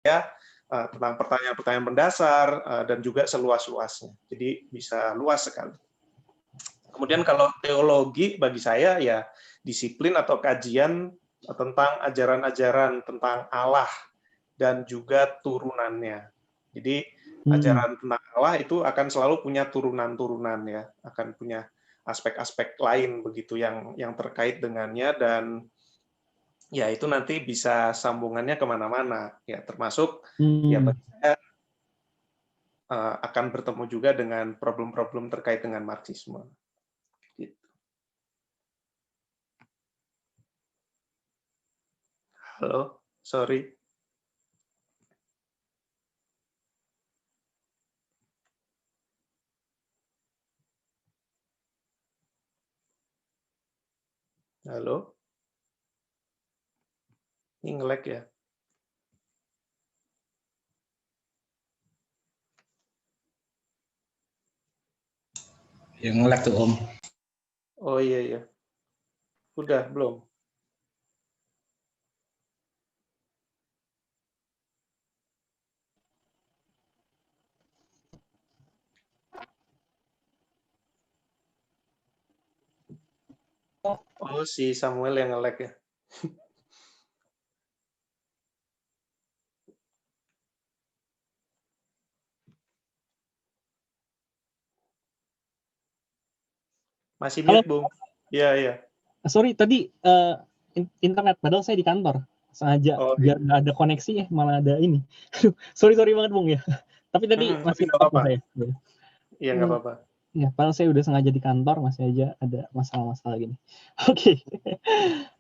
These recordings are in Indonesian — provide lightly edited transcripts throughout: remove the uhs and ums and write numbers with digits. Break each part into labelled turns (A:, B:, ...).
A: saya tentang pertanyaan-pertanyaan mendasar dan juga seluas-luasnya. Jadi bisa luas sekali. Kemudian kalau teologi bagi saya ya disiplin atau kajian tentang ajaran-ajaran tentang Allah dan juga turunannya. Jadi ajaran tentang Allah itu akan selalu punya turunan-turunan ya, akan punya aspek-aspek lain begitu yang terkait dengannya, dan ya itu nanti bisa sambungannya kemana-mana ya, termasuk ya bagi saya akan bertemu juga dengan problem-problem terkait dengan Marxisme. Gitu. Halo, sorry. Halo? Ini nge-lag ya?
B: Yang nge-lag tuh Om.
A: Oh iya, iya. Udah, belum? Oh, si Samuel yang nge-lag ya? Masih mute, Bung. Iya, iya.
C: Sorry, tadi internet, padahal saya di kantor. Sengaja biar nggak ada koneksi malah ada ini. sorry banget, Bung ya. Tapi tadi masih
A: apa-apa.
C: saya.
A: Iya, nggak apa-apa.
C: Ya, padahal saya udah sengaja di kantor, masih aja ada masalah-masalah gini. Oke.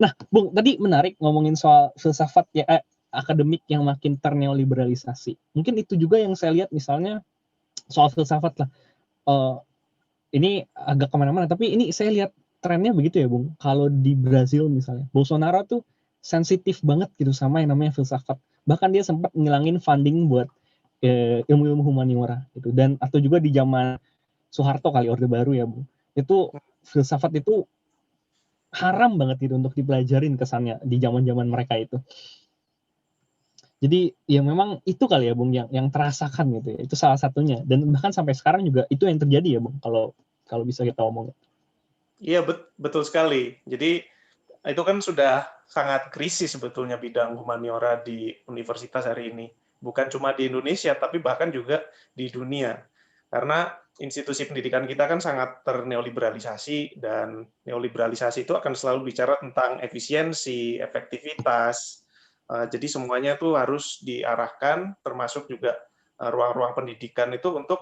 C: Nah, Bung, tadi menarik ngomongin soal filsafat ya, akademik yang makin terneoliberalisasi. Mungkin itu juga yang saya lihat misalnya soal filsafat lah. Ini agak kemana-mana, tapi ini saya lihat trennya begitu ya, Bung. Kalau di Brazil misalnya, Bolsonaro tuh sensitif banget gitu sama yang namanya filsafat. Bahkan dia sempat ngilangin funding buat ilmu-ilmu humaniora gitu. Dan atau juga di zaman Soeharto kali, Orde Baru ya, Bu. Itu filsafat itu haram banget gitu untuk dipelajarin kesannya di zaman-zaman mereka itu. Jadi ya memang itu kali ya, Bung, yang terasakan gitu ya. Itu salah satunya. Dan bahkan sampai sekarang juga itu yang terjadi ya, Bung, kalau bisa kita omongin.
A: Iya, betul sekali. Jadi itu kan sudah sangat krisis sebetulnya bidang humaniora di universitas hari ini. Bukan cuma di Indonesia, tapi bahkan juga di dunia. Karena institusi pendidikan kita kan sangat terneoliberalisasi, dan neoliberalisasi itu akan selalu bicara tentang efisiensi, efektivitas. Jadi semuanya itu harus diarahkan, termasuk juga ruang-ruang pendidikan itu untuk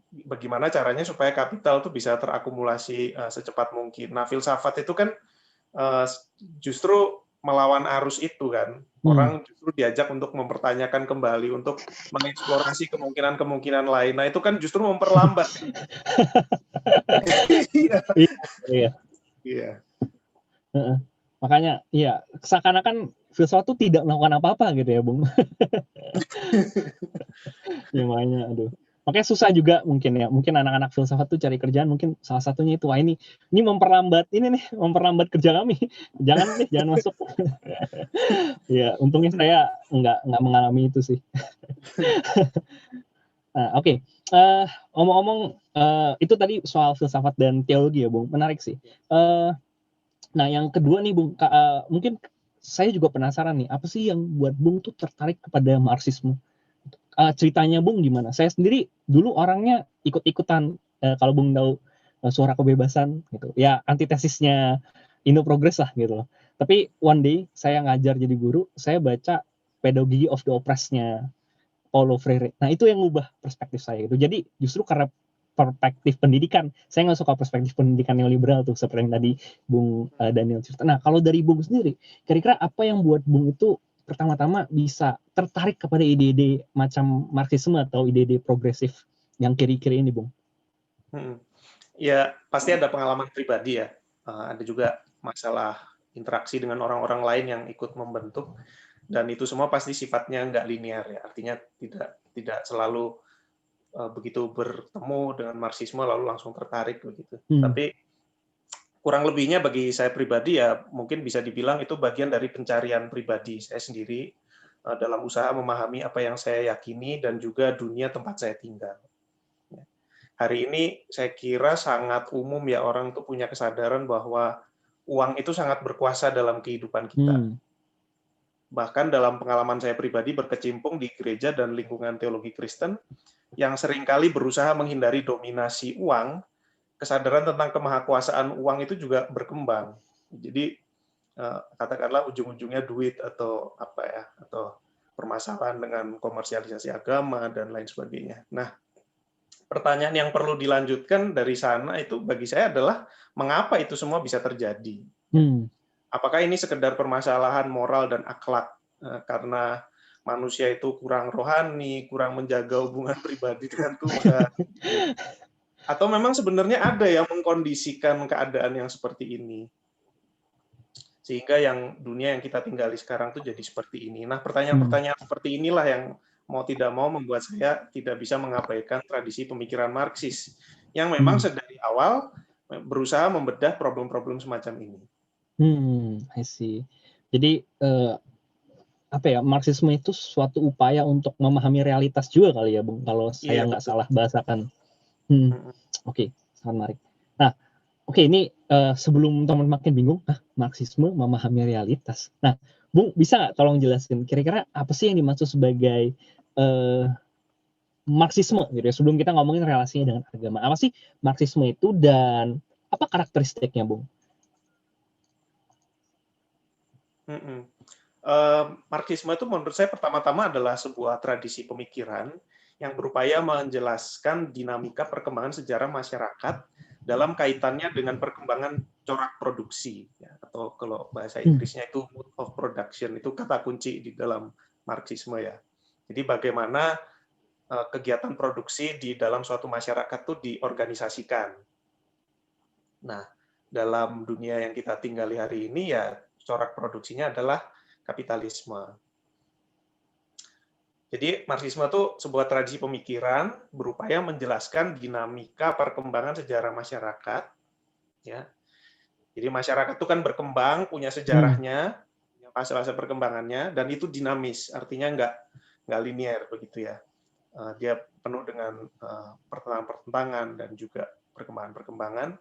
A: bagaimana caranya supaya kapital itu bisa terakumulasi secepat mungkin. Nah, filsafat itu kan justru melawan arus itu kan. Orang justru diajak untuk mempertanyakan kembali, untuk mengeksplorasi kemungkinan-kemungkinan lain. Nah, itu kan justru memperlambat.
C: Iya.
A: Iya.
C: Makanya, ya seakan-akan filsafat itu tidak melakukan apa-apa gitu ya, Bung. Ya, makanya, aduh. Makanya susah juga mungkin ya. Mungkin anak-anak filsafat tuh cari kerjaan, mungkin salah satunya itu. Wah, ini memperlambat kerja kami. Jangan masuk. Ya, untungnya saya nggak mengalami itu sih. Nah, oke. Omong-omong, itu tadi soal filsafat dan teologi ya, Bung. Menarik sih. Nah, yang kedua nih, Bung. Mungkin saya juga penasaran nih, apa sih yang buat Bung tuh tertarik kepada Marxisme? Ceritanya Bung gimana? Saya sendiri dulu orangnya ikut-ikutan, kalau Bung tahu Suara Kebebasan gitu. Ya antitesisnya Indo Progress lah gitu loh. Tapi one day saya ngajar jadi guru, saya baca Pedagogy of the Oppressed-nya Paulo Freire. Nah, itu yang ngubah perspektif saya gitu. Jadi justru karena perspektif pendidikan, saya nggak suka perspektif pendidikan neoliberal tuh seperti yang tadi Bung Daniel cerita. Nah, kalau dari Bung sendiri, kira-kira apa yang buat Bung itu pertama-tama bisa tertarik kepada ide-ide macam Marxisme atau ide-ide progresif yang kiri-kiri ini, Bung?
A: Ya, pasti ada pengalaman pribadi ya. Ada juga masalah interaksi dengan orang-orang lain yang ikut membentuk, dan itu semua pasti sifatnya nggak linear ya. Artinya tidak selalu begitu bertemu dengan Marxisme lalu langsung tertarik begitu. Tapi kurang lebihnya bagi saya pribadi ya mungkin bisa dibilang itu bagian dari pencarian pribadi saya sendiri dalam usaha memahami apa yang saya yakini dan juga dunia tempat saya tinggal. Hari ini saya kira sangat umum ya orang tuh punya kesadaran bahwa uang itu sangat berkuasa dalam kehidupan kita. Bahkan dalam pengalaman saya pribadi berkecimpung di gereja dan lingkungan teologi Kristen yang seringkali berusaha menghindari dominasi uang, kesadaran tentang kemahakuasaan uang itu juga berkembang. Jadi katakanlah ujung-ujungnya duit atau apa ya, atau permasalahan dengan komersialisasi agama dan lain sebagainya. Nah, pertanyaan yang perlu dilanjutkan dari sana itu bagi saya adalah mengapa itu semua bisa terjadi? Apakah ini sekedar permasalahan moral dan akhlak karena manusia itu kurang rohani, kurang menjaga hubungan pribadi dengan Tuhan? Atau memang sebenarnya ada yang mengkondisikan keadaan yang seperti ini? Sehingga yang dunia yang kita tinggali sekarang tuh jadi seperti ini. Nah, pertanyaan-pertanyaan seperti inilah yang mau tidak mau membuat saya tidak bisa mengabaikan tradisi pemikiran Marxis yang memang sedari awal berusaha membedah problem-problem semacam ini.
C: I see. Jadi apa ya, Marxisme itu suatu upaya untuk memahami realitas juga kali ya, Bung, kalau saya nggak salah bahasakan. Oke, sangat menarik. Nah, oke, ini sebelum teman makin bingung, Marxisme memahami realitas. Nah, Bung, bisa nggak tolong jelasin kira-kira apa sih yang dimaksud sebagai Marxisme gitu ya, sebelum kita ngomongin relasinya dengan agama. Apa sih Marxisme itu dan apa karakteristiknya, Bung?
A: Marxisme itu menurut saya pertama-tama adalah sebuah tradisi pemikiran yang berupaya menjelaskan dinamika perkembangan sejarah masyarakat dalam kaitannya dengan perkembangan corak produksi, ya, atau kalau bahasa Inggrisnya itu mode of production, itu kata kunci di dalam Marxisme ya. Jadi bagaimana kegiatan produksi di dalam suatu masyarakat itu diorganisasikan. Nah, dalam dunia yang kita tinggali hari ini ya corak produksinya adalah kapitalisme. Jadi Marxisme itu sebuah tradisi pemikiran berupaya menjelaskan dinamika perkembangan sejarah masyarakat. Ya, jadi masyarakat itu kan berkembang, punya sejarahnya, punya fase-fase perkembangannya, dan itu dinamis, artinya nggak linear begitu ya. Dia penuh dengan pertentangan-pertentangan dan juga perkembangan-perkembangan.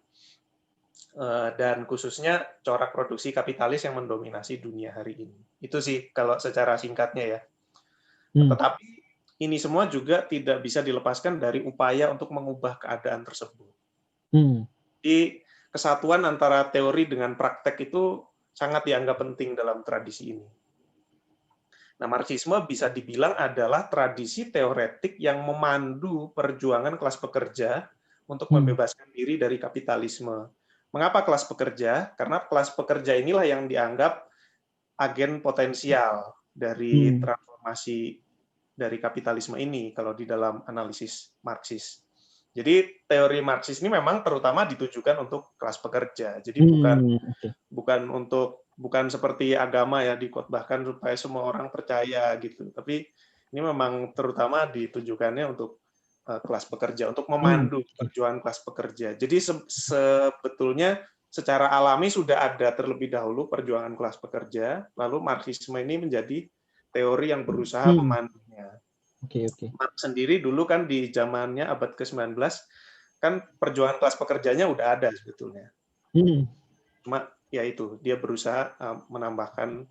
A: Dan khususnya corak produksi kapitalis yang mendominasi dunia hari ini. Itu sih kalau secara singkatnya ya. Tetapi ini semua juga tidak bisa dilepaskan dari upaya untuk mengubah keadaan tersebut. Jadi kesatuan antara teori dengan praktek itu sangat dianggap penting dalam tradisi ini. Nah, Marxisme bisa dibilang adalah tradisi teoretik yang memandu perjuangan kelas pekerja untuk membebaskan diri dari kapitalisme. Mengapa kelas pekerja? Karena kelas pekerja inilah yang dianggap agen potensial dari transformasi dari kapitalisme ini kalau di dalam analisis Marxis. Jadi teori Marxis ini memang terutama ditujukan untuk kelas pekerja. Jadi bukan seperti agama ya dikhotbahkan supaya semua orang percaya gitu. Tapi ini memang terutama ditujukannya untuk kelas pekerja, untuk memandu perjuangan kelas pekerja. Jadi sebetulnya secara alami sudah ada terlebih dahulu perjuangan kelas pekerja, lalu Marxisme ini menjadi teori yang berusaha memandunya. Marx sendiri dulu kan di zamannya abad ke-19 kan perjuangan kelas pekerjanya udah ada sebetulnya. Cuma ya itu, dia berusaha menambahkan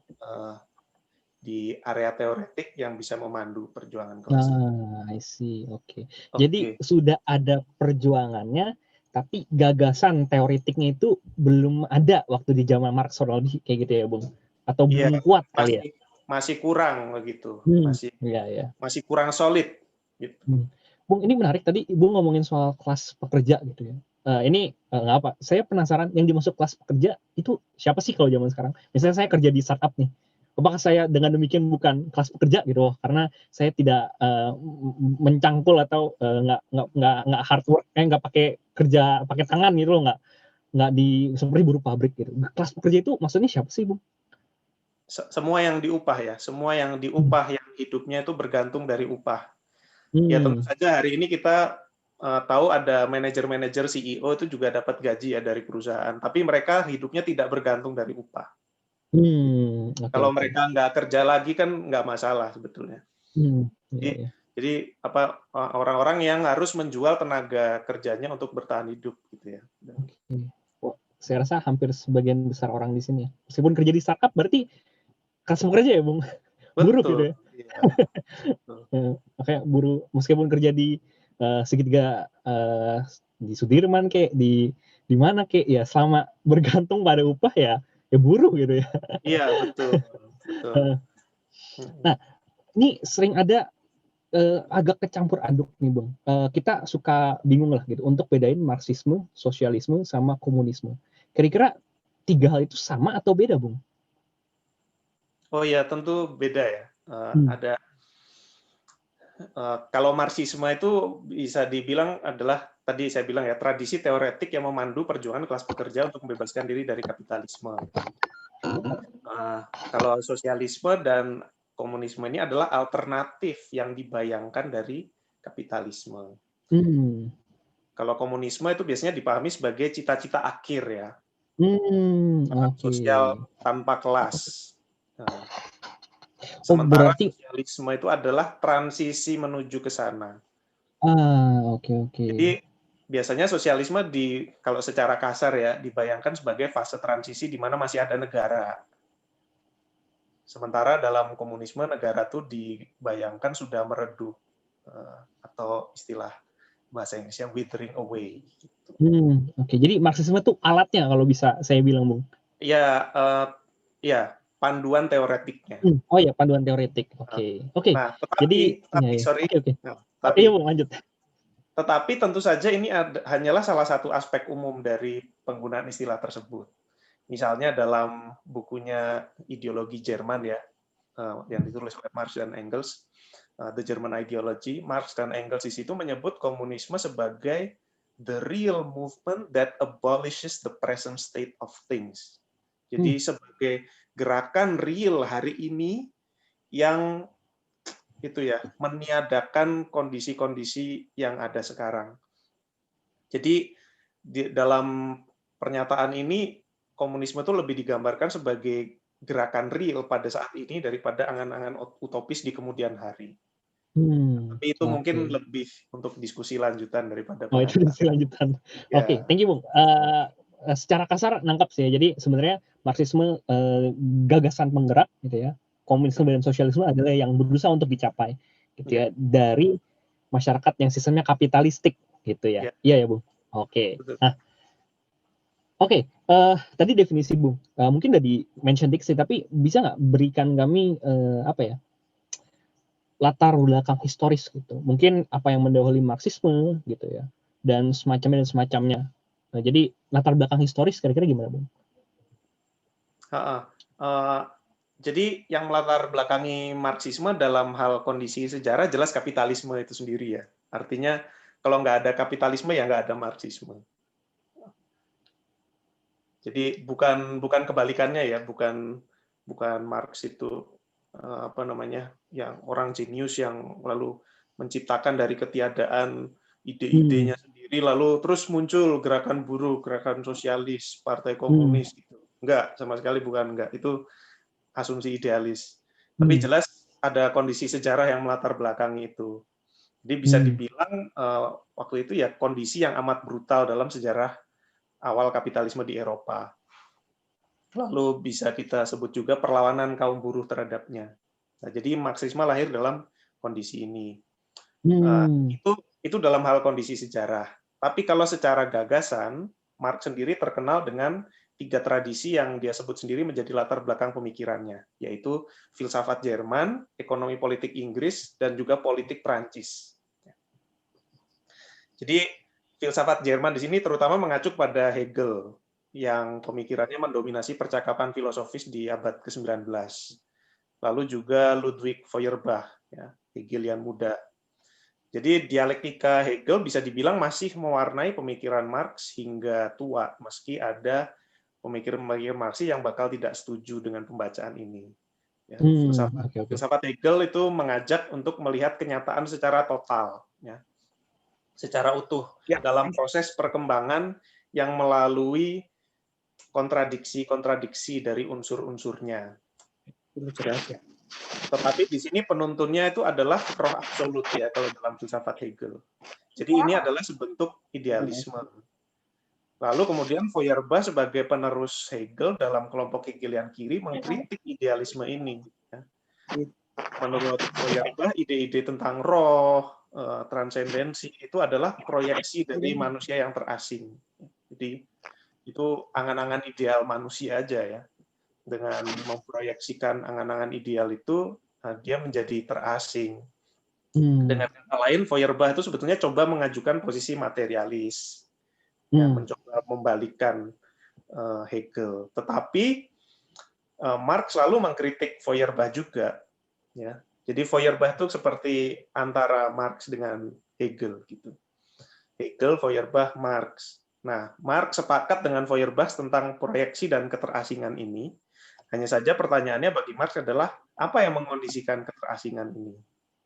A: di area teoretik yang bisa memandu perjuangan kelas.
C: I see, oke. Jadi sudah ada perjuangannya, tapi gagasan teoretiknya itu belum ada waktu di zaman Marx kayak gitu ya, Bung? Atau belum kuat kali ya?
A: Masih kurang begitu, masih kurang solid. Gitu.
C: Bung, ini menarik tadi Bung ngomongin soal kelas pekerja gitu ya. Ini nggak apa, saya penasaran yang dimaksud kelas pekerja itu siapa sih kalau zaman sekarang? Misalnya saya kerja di startup nih, apakah saya dengan demikian bukan kelas pekerja gitu? Karena saya tidak mencangkul atau nggak hard work, nggak pakai kerja pakai tangan gitu loh, nggak di seperti buruh pabrik gitu. Kelas pekerja itu maksudnya siapa sih, Bung?
A: Semua yang diupah ya, semua yang diupah yang hidupnya itu bergantung dari upah. Ya tentu saja hari ini kita tahu ada manajer-manajer CEO itu juga dapat gaji ya dari perusahaan, tapi mereka hidupnya tidak bergantung dari upah.
C: Oke,
A: Kalau
C: oke.
A: mereka nggak kerja lagi kan nggak masalah sebetulnya.
C: Iya,
A: Jadi,
C: iya.
A: jadi orang-orang yang harus menjual tenaga kerjanya untuk bertahan hidup gitu ya.
C: Oke. Oh, saya rasa hampir sebagian besar orang di sini ya. Meskipun kerja di startup berarti customer kerja ya, Bung? Buruh gitu
A: Betul.
C: ya.
A: Iya, betul.
C: Makanya buruh meskipun kerja di segitiga di Sudirman kayak di mana kayak ya selama bergantung pada upah ya buruh gitu ya.
A: Iya, betul. Betul.
C: Eh, Nah, ini sering ada agak kecampur aduk nih, Bang. Kita suka bingung lah gitu untuk bedain Marxisme, sosialisme, sama komunisme. Kira-kira tiga hal itu sama atau beda, Bung?
A: Oh ya, tentu beda ya.
C: Hmm.
A: Ada kalau Marxisme itu bisa dibilang adalah tadi saya bilang ya tradisi teoretik yang memandu perjuangan kelas pekerja untuk membebaskan diri dari kapitalisme. Kalau sosialisme dan komunisme ini adalah alternatif yang dibayangkan dari kapitalisme.
C: Hmm.
A: Kalau komunisme itu biasanya dipahami sebagai cita-cita akhir ya,
C: Oke.
A: sosial tanpa kelas. Nah,
C: Oh,
A: sementara
C: berarti
A: sosialisme itu adalah transisi menuju ke sana.
C: oke, oke.
A: Jadi biasanya sosialisme kalau secara kasar ya dibayangkan sebagai fase transisi di mana masih ada negara. Sementara dalam komunisme negara itu dibayangkan sudah meredup atau istilah bahasa Inggrisnya withering away. Gitu.
C: Oke. Jadi Marxisme tuh alatnya kalau bisa saya bilang, Bung.
A: Ya, panduan teoretiknya.
C: Oh ya, panduan teoretik. Oke. Oke.
A: Nah,
C: Jadi
A: tetapi
C: ya.
A: sorry,
C: Oke, oke.
A: nah,
C: Iya,
A: tapi
C: Bung, lanjut.
A: tetapi tentu saja ini hanyalah salah satu aspek umum dari penggunaan istilah tersebut. Misalnya dalam bukunya Ideologi Jerman ya, yang ditulis oleh Marx dan Engels, The German Ideology, Marx dan Engels di situ menyebut komunisme sebagai the real movement that abolishes the present state of things. Jadi sebagai gerakan real hari ini yang itu ya meniadakan kondisi-kondisi yang ada sekarang. Jadi dalam pernyataan ini komunisme itu lebih digambarkan sebagai gerakan real pada saat ini daripada angan-angan utopis di kemudian hari. Tapi itu mungkin
C: Oke.
A: lebih untuk diskusi lanjutan daripada
C: Oh, itu
A: pengantar.
C: lanjutan. Oke,
A: Ya,
C: thank you, Bung. Secara kasar nangkap sih ya. Jadi sebenarnya Marxisme gagasan penggerak gitu ya. Komunisme dan sosialisme adalah yang berusaha untuk dicapai gitu
A: ya,
C: ya dari masyarakat yang sistemnya kapitalistik gitu ya.
A: ya,
C: Iya ya, Bung. Oke.
A: betul.
C: Nah, oke. Tadi definisi, Bung. Mungkin udah di mention dikit sih, tapi bisa nggak berikan kami apa ya? Latar belakang historis gitu. Mungkin apa yang mendahului Marxisme gitu ya. Dan semacamnya. Nah, jadi latar belakang historis kira-kira gimana, Bung?
A: Jadi yang melatar belakangi Marxisme dalam hal kondisi sejarah jelas kapitalisme itu sendiri ya. Artinya kalau nggak ada kapitalisme ya nggak ada Marxisme. Jadi bukan kebalikannya ya, bukan Marx itu apa namanya, yang orang jenius yang lalu menciptakan dari ketiadaan ide-idenya sendiri, lalu terus muncul gerakan buruh, gerakan sosialis, partai komunis gitu. Enggak, sama sekali bukan enggak. Itu asumsi idealis. Tapi jelas ada kondisi sejarah yang melatar belakangi itu. Jadi bisa dibilang waktu itu ya kondisi yang amat brutal dalam sejarah awal kapitalisme di Eropa. Lalu bisa kita sebut juga perlawanan kaum buruh terhadapnya. Nah, jadi Marxisme lahir dalam kondisi ini. Itu dalam hal kondisi sejarah. Tapi kalau secara gagasan, Marx sendiri terkenal dengan 3 tradisi yang dia sebut sendiri menjadi latar belakang pemikirannya, yaitu filsafat Jerman, ekonomi politik Inggris, dan juga politik Prancis. Jadi filsafat Jerman di sini terutama mengacu pada Hegel, yang pemikirannya mendominasi percakapan filosofis di abad ke-19. Lalu juga Ludwig Feuerbach, ya, Hegelian muda. Jadi dialektika Hegel bisa dibilang masih mewarnai pemikiran Marx hingga tua, meski ada pemikir-pemikir Marxis yang bakal tidak setuju dengan pembacaan ini. Ya, filsafat Hegel itu mengajak untuk melihat kenyataan secara total, ya, secara utuh dalam proses perkembangan yang melalui kontradiksi-kontradiksi dari unsur-unsurnya.
B: Itu jelas ya.
A: Tetapi di sini penuntunnya itu adalah roh absolut ya kalau dalam filsafat Hegel. Jadi ini adalah sebentuk idealisme. Lalu kemudian Feuerbach sebagai penerus Hegel dalam kelompok Hegelian kiri mengkritik idealisme ini. Menurut Feuerbach, ide-ide tentang roh, transendensi itu adalah proyeksi dari manusia yang terasing. Jadi itu angan-angan ideal manusia aja ya. Dengan memproyeksikan angan-angan ideal itu, dia menjadi terasing. Dengan kata lain, Feuerbach itu sebetulnya coba mengajukan posisi materialis. Ya, mencoba membalikkan Hegel. Tetapi Marx selalu mengkritik Feuerbach juga. Ya. Jadi Feuerbach itu seperti antara Marx dengan Hegel. Gitu. Hegel, Feuerbach, Marx. Nah, Marx sepakat dengan Feuerbach tentang proyeksi dan keterasingan ini. Hanya saja pertanyaannya bagi Marx adalah apa yang mengkondisikan keterasingan ini?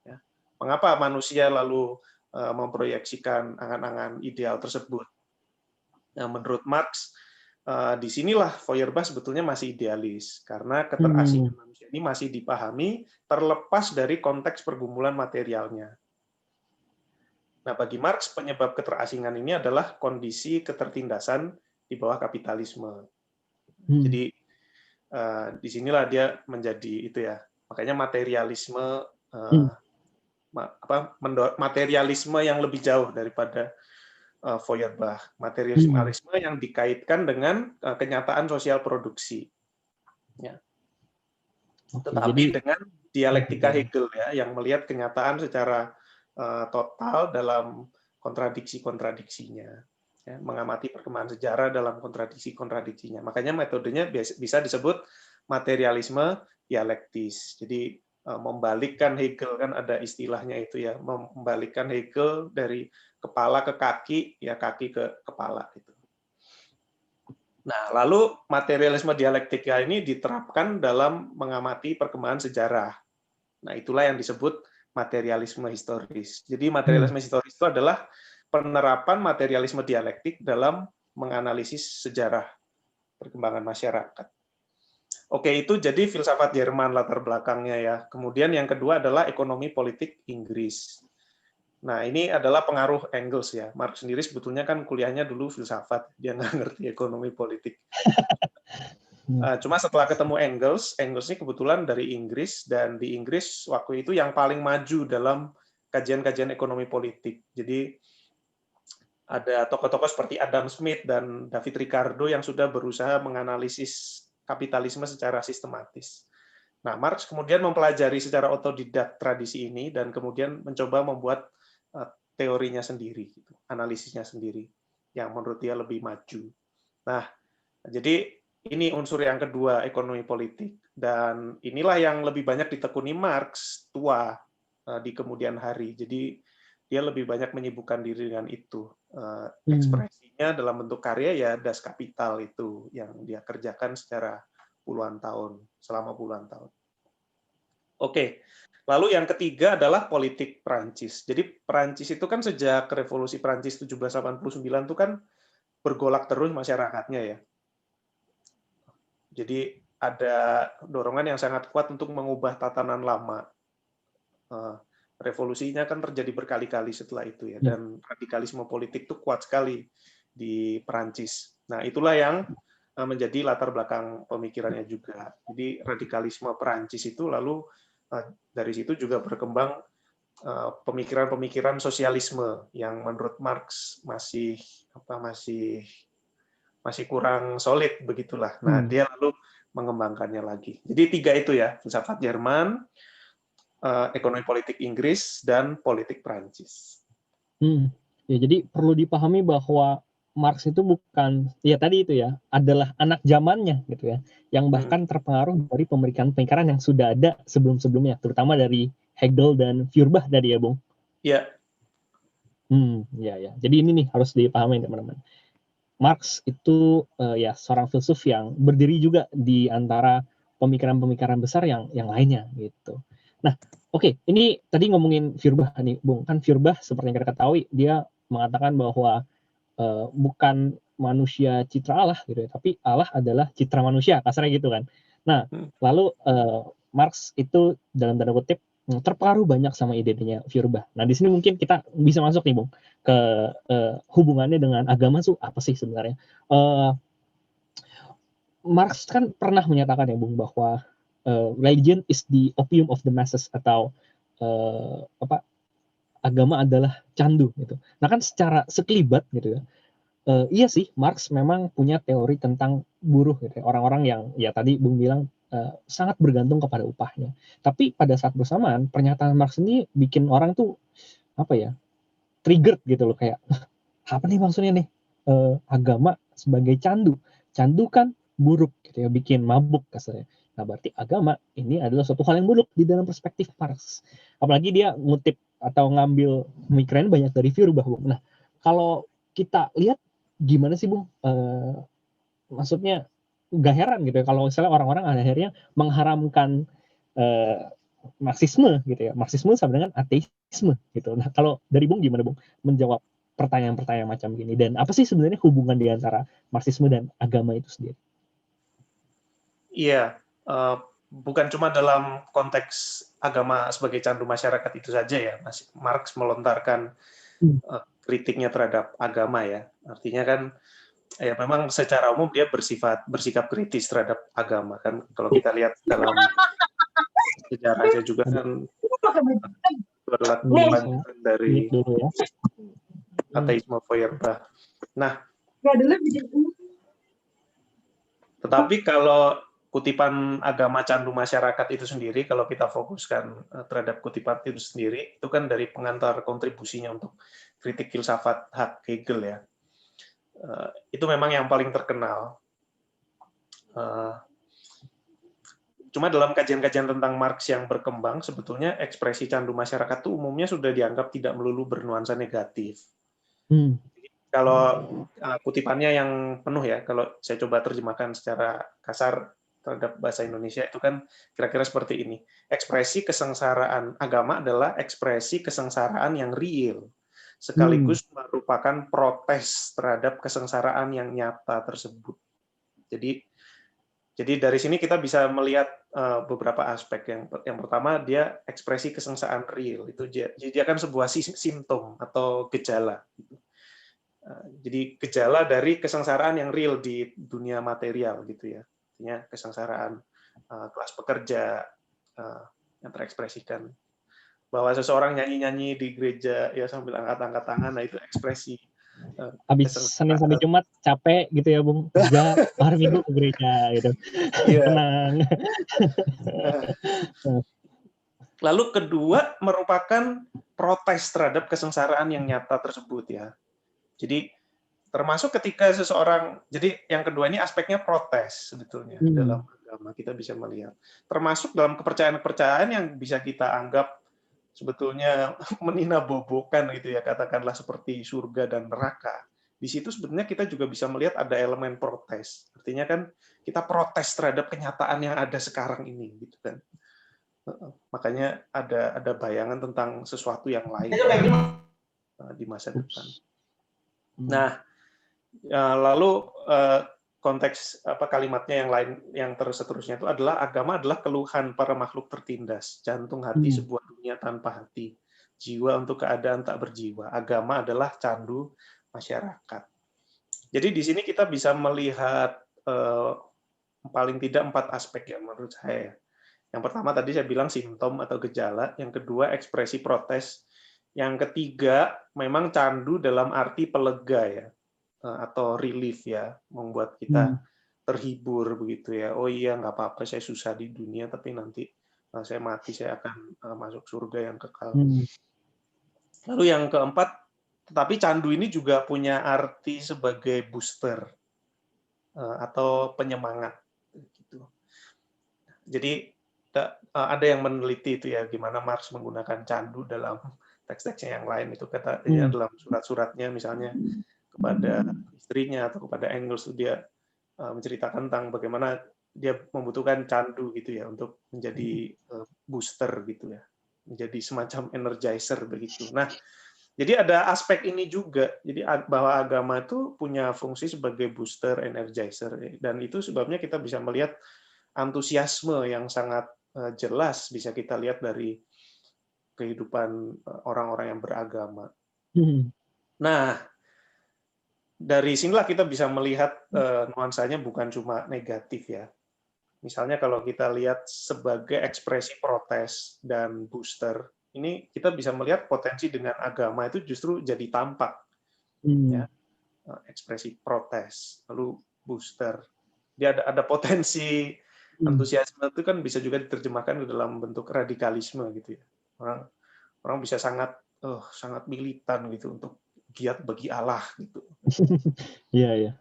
A: Ya. Mengapa manusia lalu memproyeksikan angan-angan ideal tersebut? Nah, menurut Marx, disinilah Feuerbach sebetulnya masih idealis, karena keterasingan manusia ini masih dipahami terlepas dari konteks pergumulan materialnya. Nah, bagi Marx, penyebab keterasingan ini adalah kondisi ketertindasan di bawah kapitalisme. Jadi, disinilah dia menjadi itu ya, makanya materialisme, materialisme yang lebih jauh daripada Feuerbach, materialisme yang dikaitkan dengan kenyataan sosial produksi. Ya. Tetapi dengan dialektika Hegel ya, yang melihat kenyataan secara total dalam kontradiksi-kontradiksinya. Ya, mengamati perkembangan sejarah dalam kontradiksi-kontradiksinya. Makanya metodenya bisa disebut materialisme dialektis. Jadi membalikkan Hegel, kan ada istilahnya itu ya, membalikkan Hegel dari kepala ke kaki, ya kaki ke kepala itu. Nah, lalu materialisme dialektika ini diterapkan dalam mengamati perkembangan sejarah. Nah, itulah yang disebut materialisme historis. Jadi materialisme historis itu adalah penerapan materialisme dialektik dalam menganalisis sejarah perkembangan masyarakat. Oke, itu jadi filsafat Jerman latar belakangnya ya. Kemudian yang kedua adalah ekonomi politik Inggris. Nah, ini adalah pengaruh Engels ya. Marx sendiri sebetulnya kan kuliahnya dulu filsafat, dia nggak ngerti ekonomi politik. Cuma setelah ketemu Engels ini kebetulan dari Inggris, dan di Inggris waktu itu yang paling maju dalam kajian-kajian ekonomi politik. Jadi ada tokoh-tokoh seperti Adam Smith dan David Ricardo yang sudah berusaha menganalisis kapitalisme secara sistematis. Nah, Marx kemudian mempelajari secara otodidak tradisi ini dan kemudian mencoba membuat teorinya sendiri, analisisnya sendiri, yang menurut dia lebih maju. Nah, jadi ini unsur yang kedua, ekonomi politik. Dan inilah yang lebih banyak ditekuni Marx tua di kemudian hari. Jadi dia lebih banyak menyibukkan diri dengan itu. Ekspresinya dalam bentuk karya ya Das Kapital itu yang dia kerjakan secara selama puluhan tahun. Oke, lalu yang ketiga adalah politik Prancis. Jadi Prancis itu kan sejak revolusi Prancis 1789 itu kan bergolak terus masyarakatnya ya. Jadi ada dorongan yang sangat kuat untuk mengubah tatanan lama. Revolusinya kan terjadi berkali-kali setelah itu ya, dan radikalisme politik itu kuat sekali di Prancis. Nah, itulah yang menjadi latar belakang pemikirannya juga. Jadi radikalisme Prancis itu lalu dari situ juga berkembang pemikiran-pemikiran sosialisme yang menurut Marx masih kurang solid begitulah. Nah, dia lalu mengembangkannya lagi. Jadi tiga itu ya, filsafat Jerman, ekonomi politik Inggris, dan politik Prancis.
C: Ya, jadi perlu dipahami bahwa Marx itu bukan, ya tadi itu ya, adalah anak zamannya gitu ya, yang bahkan terpengaruh dari pemikiran-pemikiran yang sudah ada sebelum-sebelumnya, terutama dari Hegel dan Feuerbach tadi ya, Bung.
A: Iya.
C: Ya. Jadi ini nih harus dipahami teman-teman. Marx itu ya seorang filsuf yang berdiri juga di antara pemikiran-pemikiran besar yang lainnya gitu. Nah, oke, ini tadi ngomongin Feuerbach nih, Bung. Kan Feuerbach seperti yang kita ketahui dia mengatakan bahwa bukan manusia citra Allah gitu ya, tapi Allah adalah citra manusia, kasarnya gitu kan. Nah, lalu Marx itu dalam tanda kutip terpengaruh banyak sama ide-idenya Feuerbach. Nah, di sini mungkin kita bisa masuk nih, Bung, ke hubungannya dengan agama tuh apa sih sebenarnya? Marx kan pernah menyatakan ya, Bung, bahwa religion is the opium of the masses, atau agama adalah candu gitu. Nah, kan secara sekelibat gitu ya. Iya sih, Marx memang punya teori tentang buruh gitu ya. Orang-orang yang ya tadi Bung bilang sangat bergantung kepada upahnya. Tapi pada saat bersamaan pernyataan Marx ini bikin orang tuh apa ya? Triggered gitu loh, kayak apa nih maksudnya nih? Agama sebagai candu. Candu kan buruk gitu ya, bikin mabuk kasarnya. Nah, berarti agama ini adalah suatu hal yang buruk di dalam perspektif Marx. Apalagi dia ngutip atau ngambil pemikiran banyak dari Feuerbach, Bung. Nah, kalau kita lihat gimana sih, Bung? Maksudnya gak heran gitu ya kalau misalnya orang-orang akhirnya mengharamkan Marxisme gitu ya. Marxisme sama dengan ateisme gitu. Nah, kalau dari Bung gimana, Bung, menjawab pertanyaan-pertanyaan macam gini, dan apa sih sebenarnya hubungan di antara Marxisme dan agama itu sendiri?
A: Iya, bukan cuma dalam konteks agama sebagai candu masyarakat itu saja ya, Marx melontarkan kritiknya terhadap agama ya. Artinya kan ya memang secara umum dia bersikap kritis terhadap agama kan. Kalau kita lihat dalam sejarahnya juga kan adalah kelanjutan dari ateisme Feuerbach. Nah, tetapi kalau kutipan agama candu masyarakat itu sendiri, kalau kita fokuskan terhadap kutipan itu sendiri, itu kan dari pengantar kontribusinya untuk kritik filsafat Hegel ya. Itu memang yang paling terkenal. Cuma dalam kajian-kajian tentang Marx yang berkembang, sebetulnya ekspresi candu masyarakat itu umumnya sudah dianggap tidak melulu bernuansa negatif. Kalau kutipannya yang penuh ya, kalau saya coba terjemahkan secara kasar terhadap bahasa Indonesia, itu kan kira-kira seperti ini. Ekspresi kesengsaraan agama adalah ekspresi kesengsaraan yang real, sekaligus merupakan protes terhadap kesengsaraan yang nyata tersebut. Jadi dari sini kita bisa melihat beberapa aspek. Yang pertama, dia ekspresi kesengsaraan real. Itu dia kan sebuah simptom atau gejala. Jadi gejala dari kesengsaraan yang real di dunia material gitu ya. Artinya kesengsaraan kelas pekerja yang terekspresikan. Bahwa seseorang nyanyi-nyanyi di gereja ya sambil angkat-angkat tangan, nah itu ekspresi.
C: Habis Senin sampai Jumat capek gitu ya, Bung, kerja, hari Minggu ke gereja gitu. Tenang.
A: Lalu kedua merupakan protes terhadap kesengsaraan yang nyata tersebut ya. Jadi termasuk ketika seseorang, jadi yang kedua ini aspeknya protes sebetulnya dalam agama kita bisa melihat. Termasuk dalam kepercayaan-kepercayaan yang bisa kita anggap sebetulnya meninabobokan gitu ya, katakanlah seperti surga dan neraka. Di situ sebenarnya kita juga bisa melihat ada elemen protes. Artinya kan kita protes terhadap kenyataan yang ada sekarang ini gitu kan. Makanya ada bayangan tentang sesuatu yang lain di masa depan. Nah, lalu konteks kalimatnya yang lain yang seterusnya itu adalah agama adalah keluhan para makhluk tertindas, jantung hati sebuah dunia tanpa hati, jiwa untuk keadaan tak berjiwa. Agama adalah candu masyarakat. Jadi di sini kita bisa melihat paling tidak 4 aspek ya menurut saya. Yang pertama tadi saya bilang simptom atau gejala, yang kedua ekspresi protes, yang ketiga memang candu dalam arti pelega ya, atau relief ya, membuat kita terhibur begitu ya. Oh iya, nggak apa-apa saya susah di dunia, tapi nanti saya mati saya akan masuk surga yang kekal. Lalu yang keempat, tetapi candu ini juga punya arti sebagai booster atau penyemangat gitu. Jadi ada yang meneliti itu ya, gimana Marx menggunakan candu dalam teks-teksnya yang lain, itu katanya dalam surat-suratnya misalnya kepada istrinya atau kepada Engels, dia menceritakan tentang bagaimana dia membutuhkan candu gitu ya untuk menjadi booster gitu ya, menjadi semacam energizer begitu. Nah, jadi ada aspek ini juga, jadi bahwa agama itu punya fungsi sebagai booster, energizer, dan itu sebabnya kita bisa melihat antusiasme yang sangat jelas bisa kita lihat dari kehidupan orang-orang yang beragama.
C: Hmm.
A: Nah, dari sinilah kita bisa melihat nuansanya bukan cuma negatif ya. Misalnya kalau kita lihat sebagai ekspresi protes dan booster, ini kita bisa melihat potensi dengan agama itu justru jadi tampak, ya, ekspresi protes, lalu booster. Dia ada potensi antusiasme itu kan bisa juga diterjemahkan ke dalam bentuk radikalisme gitu ya. Orang bisa sangat militan gitu untuk giat bagi Allah gitu.
C: Iya, iya.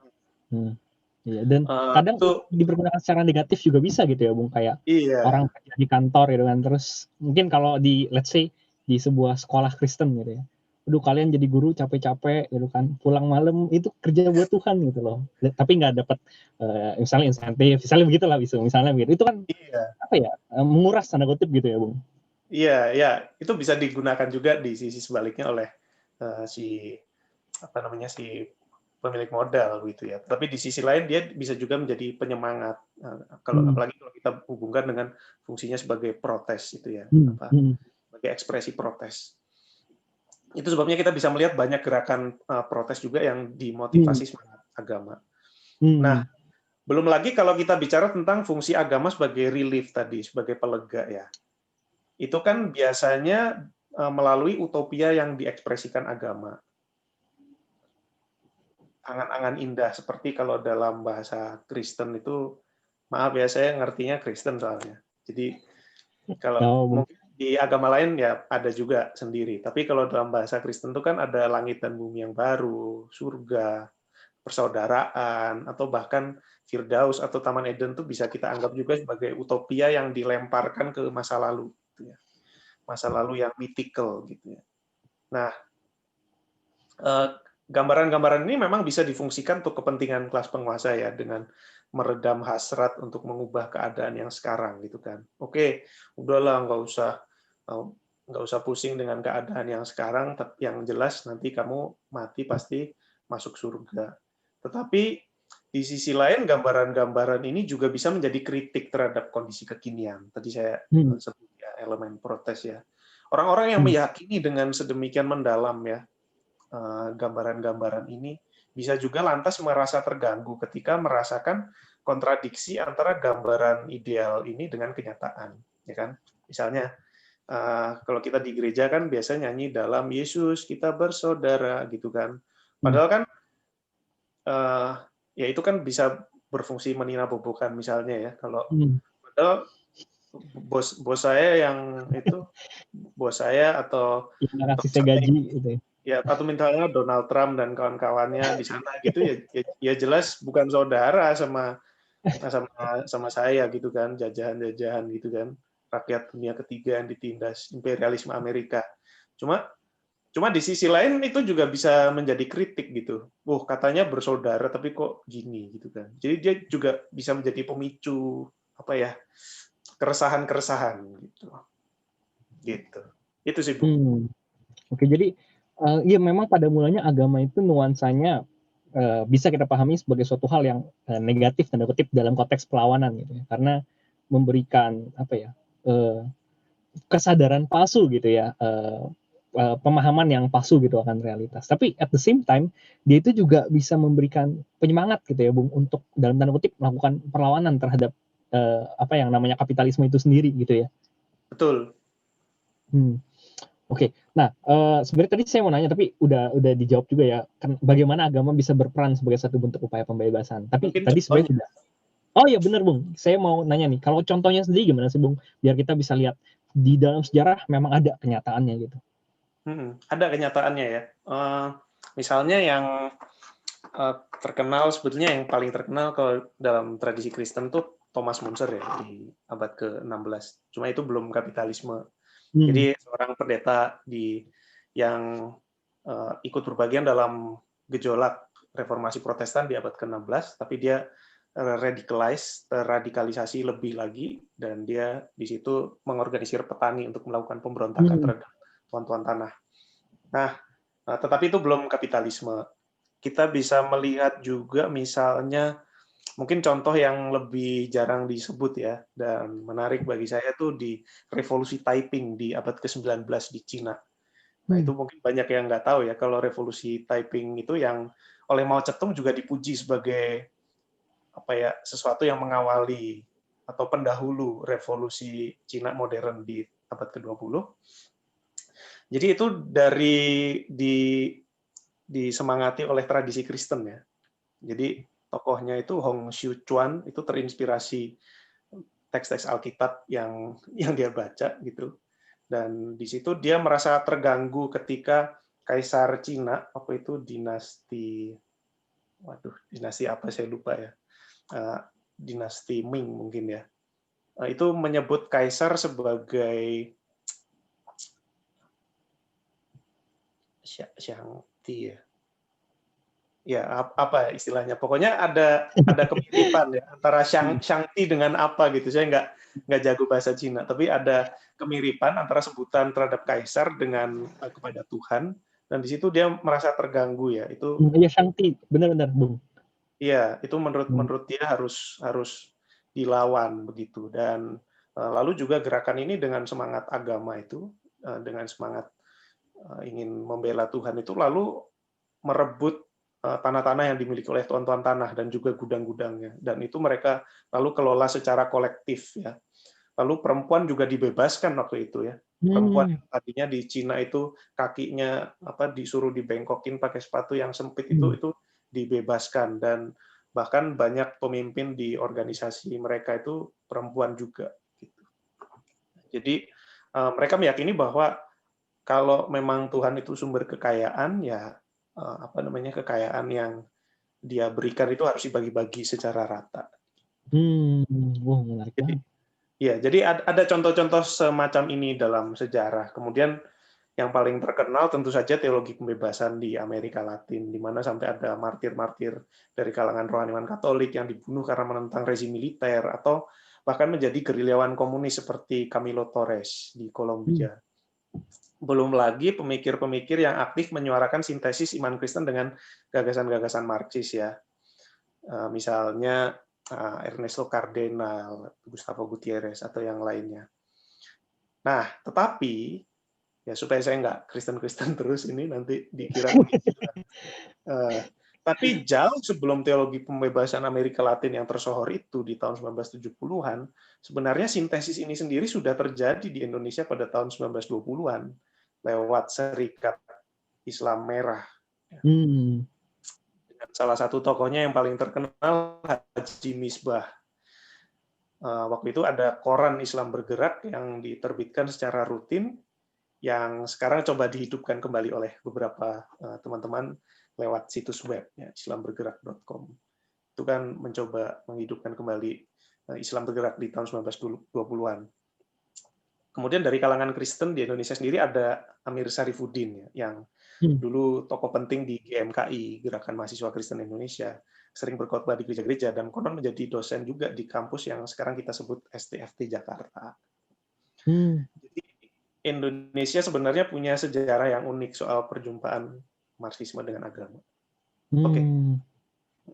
C: Iya, dan kadang
A: Itu
C: dipergunakan secara negatif juga bisa gitu ya, Bung. Kayak
A: iya,
C: orang kerja di kantor gitu kan, terus mungkin kalau di let's say di sebuah sekolah Kristen gitu ya. Aduh, kalian jadi guru capek-capek gitu kan, pulang malam itu kerja buat Tuhan gitu loh. Tapi nggak dapat misalnya insentif, misalnya begitulah misalnya begitu. Itu kan
A: iya.
C: apa ya? Menguras tanda kutip gitu ya, Bung.
A: Iya, ya, itu bisa digunakan juga di sisi sebaliknya oleh si si pemilik modal gitu ya. Tapi di sisi lain dia bisa juga menjadi penyemangat. Apalagi kalau kita hubungkan dengan fungsinya sebagai protes itu ya, sebagai ekspresi protes. Itu sebabnya kita bisa melihat banyak gerakan protes juga yang dimotivasi semangat agama. Nah, belum lagi kalau kita bicara tentang fungsi agama sebagai relief tadi, sebagai pelega ya. Itu kan biasanya melalui utopia yang diekspresikan agama. Angan-angan indah, seperti kalau dalam bahasa Kristen itu, maaf ya, saya ngertinya Kristen soalnya. Jadi, kalau mungkin di agama lain ya ada juga sendiri. Tapi kalau dalam bahasa Kristen itu kan ada langit dan bumi yang baru, surga, persaudaraan, atau bahkan Firdaus atau Taman Eden itu bisa kita anggap juga sebagai utopia yang dilemparkan ke masa lalu. Masa lalu yang mythical gitu ya. Nah, gambaran-gambaran ini memang bisa difungsikan untuk kepentingan kelas penguasa ya, dengan meredam hasrat untuk mengubah keadaan yang sekarang gitu kan. Oke, udahlah nggak usah pusing dengan keadaan yang sekarang, tapi yang jelas nanti kamu mati pasti masuk surga. Tetapi di sisi lain gambaran-gambaran ini juga bisa menjadi kritik terhadap kondisi kekinian. Tadi saya sebut ya, elemen protes ya. Orang-orang yang meyakini dengan sedemikian mendalam ya gambaran-gambaran ini bisa juga lantas merasa terganggu ketika merasakan kontradiksi antara gambaran ideal ini dengan kenyataan, ya kan? Misalnya kalau kita di gereja kan biasanya nyanyi dalam Yesus kita bersaudara gitu kan. Padahal kan ya itu kan bisa berfungsi meninabobokan misalnya ya. Kalau padahal bos saya yang itu bos saya atau
C: yang kasih saya gaji gitu ya.
A: Ya, atau misalnya Donald Trump dan kawan-kawannya di sana gitu ya jelas bukan saudara sama saya gitu kan, jajahan-jajahan gitu kan, rakyat dunia ketiga yang ditindas imperialisme Amerika. Cuma di sisi lain itu juga bisa menjadi kritik gitu. Katanya bersaudara tapi kok gini gitu kan. Jadi dia juga bisa menjadi pemicu apa ya, keresahan-keresahan gitu. Gitu. Itu sih, Bu.
C: Oke, jadi ya memang pada mulanya agama itu nuansanya bisa kita pahami sebagai suatu hal yang negatif tanda kutip dalam konteks perlawanan gitu ya, karena memberikan apa ya kesadaran palsu gitu ya, pemahaman yang palsu gitu akan realitas. Tapi at the same time dia itu juga bisa memberikan penyemangat gitu ya, Bung, untuk dalam tanda kutip melakukan perlawanan terhadap apa yang namanya kapitalisme itu sendiri gitu ya.
A: Betul.
C: Oke. Nah, sebenarnya tadi saya mau nanya tapi udah dijawab juga ya, kan bagaimana agama bisa berperan sebagai satu bentuk upaya pembebasan. Tapi
A: Mungkin
C: tadi sebenarnya
A: contohnya.
C: sudah. Oh iya benar, Bung. Saya mau nanya nih, kalau contohnya sendiri gimana sih, Bung? Biar kita bisa lihat di dalam sejarah memang ada kenyataannya gitu.
A: Ada kenyataannya ya. Misalnya yang terkenal, sebetulnya yang paling terkenal kalau dalam tradisi Kristen tuh Thomas Müntzer ya, di abad ke-16. Cuma itu belum kapitalisme. Jadi seorang pendeta yang ikut berbagian dalam gejolak reformasi Protestan di abad ke-16, tapi dia terradikalisasi lebih lagi, dan dia di situ mengorganisir petani untuk melakukan pemberontakan terhadap tuan-tuan tanah. Nah, tetapi itu belum kapitalisme. Kita bisa melihat juga misalnya Mungkin contoh yang lebih jarang disebut ya, dan menarik bagi saya tuh di revolusi Taiping di abad ke-19 di Cina. Nah, itu mungkin banyak yang nggak tahu ya, kalau revolusi Taiping itu yang oleh Mao Zedong juga dipuji sebagai apa ya, sesuatu yang mengawali atau pendahulu revolusi Cina modern di abad ke-20. Jadi itu disemangati oleh tradisi Kristen ya. Jadi tokohnya itu Hong Xiuquan itu terinspirasi teks-teks Alkitab yang dia baca gitu. Dan di situ dia merasa terganggu ketika Kaisar Cina waktu itu dinasti apa saya lupa ya. Dinasti Ming mungkin ya. Itu menyebut kaisar sebagai Shangti ya. Ya, apa istilahnya? Pokoknya ada kemiripan ya antara Shangti dengan apa gitu. Saya nggak jago bahasa Cina, tapi ada kemiripan antara sebutan terhadap kaisar dengan kepada Tuhan. Dan di situ dia merasa terganggu ya. Itu
C: Iya, Shangti, benar-benar, Bung.
A: iya, itu menurut dia harus dilawan begitu. Dan lalu juga gerakan ini dengan semangat agama itu, dengan semangat ingin membela Tuhan itu, lalu merebut tanah-tanah yang dimiliki oleh tuan-tuan tanah dan juga gudang-gudangnya. Dan itu mereka lalu kelola secara kolektif ya. Lalu perempuan juga dibebaskan waktu itu ya. Perempuan yang tadinya di Cina itu kakinya disuruh dibengkokin pakai sepatu yang sempit itu dibebaskan, dan bahkan banyak pemimpin di organisasi mereka itu perempuan juga gitu. Jadi mereka meyakini bahwa kalau memang Tuhan itu sumber kekayaan, ya kekayaan yang dia berikan itu harus dibagi-bagi secara rata.
C: Wah, menarik banget.
A: Ya, jadi ada contoh-contoh semacam ini dalam sejarah. Kemudian yang paling terkenal tentu saja teologi pembebasan di Amerika Latin, di mana sampai ada martir-martir dari kalangan rohaniwan Katolik yang dibunuh karena menentang rezim militer, atau bahkan menjadi gerilyawan komunis seperti Camilo Torres di Kolombia. Belum lagi pemikir-pemikir yang aktif menyuarakan sintesis iman Kristen dengan gagasan-gagasan Marxis ya. Misalnya Ernesto Cardenal, Gustavo Gutierrez, atau yang lainnya. Nah, tetapi ya supaya saya nggak Kristen-Kristen terus ini nanti dikira begitu. Tapi jauh sebelum teologi pembebasan Amerika Latin yang tersohor itu di tahun 1970-an, sebenarnya sintesis ini sendiri sudah terjadi di Indonesia pada tahun 1920-an lewat Serikat Islam Merah. Dengan salah satu tokohnya yang paling terkenal Haji Misbah. Waktu itu ada koran Islam Bergerak yang diterbitkan secara rutin, yang sekarang coba dihidupkan kembali oleh beberapa teman-teman lewat situs web ya, islambergerak.com. Itu kan mencoba menghidupkan kembali Islam Bergerak di tahun 1920-an. Kemudian dari kalangan Kristen di Indonesia sendiri ada Amir Syarifuddin ya, yang dulu tokoh penting di GMKI, Gerakan Mahasiswa Kristen Indonesia, sering berkhotbah di gereja-gereja, dan konon menjadi dosen juga di kampus yang sekarang kita sebut STFT Jakarta. Jadi Indonesia sebenarnya punya sejarah yang unik soal perjumpaan Marxisme dengan agama.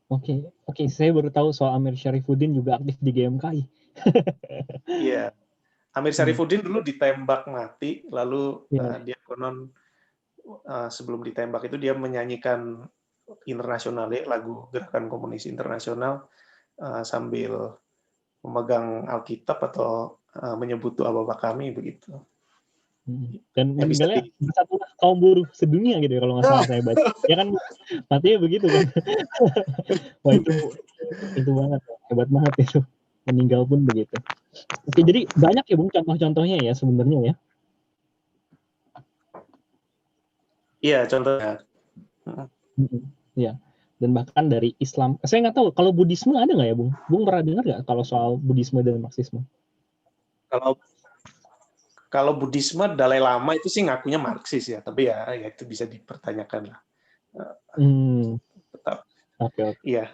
C: Oke, saya baru tahu soal Amir Syarifuddin juga aktif di GMKI.
A: Iya, Amir Syarifuddin dulu ditembak mati, lalu dia konon sebelum ditembak itu dia menyanyikan Internasionale, lagu Gerakan Komunis Internasional, sambil memegang Alkitab atau menyebut doa Bapa Kami begitu.
C: Dan meninggalnya bersatulah kaum buruh sedunia gitu ya kalau nggak salah saya baca. Ya kan matinya begitu kan. Wah itu banget, hebat banget itu. Meninggal pun begitu. Oke, jadi banyak ya Bung contoh-contohnya ya sebenarnya ya.
A: Iya, contohnya.
C: Ya. Dan bahkan dari Islam. Saya nggak tahu kalau Buddhisme ada nggak ya Bung? Bung pernah dengar nggak kalau soal Buddhisme dan Marxisme?
A: Kalau Buddhisme, Dalai Lama itu sih ngakunya Marxis ya, tapi ya itu bisa dipertanyakan lah. Tetap.
C: Oke.
A: Iya.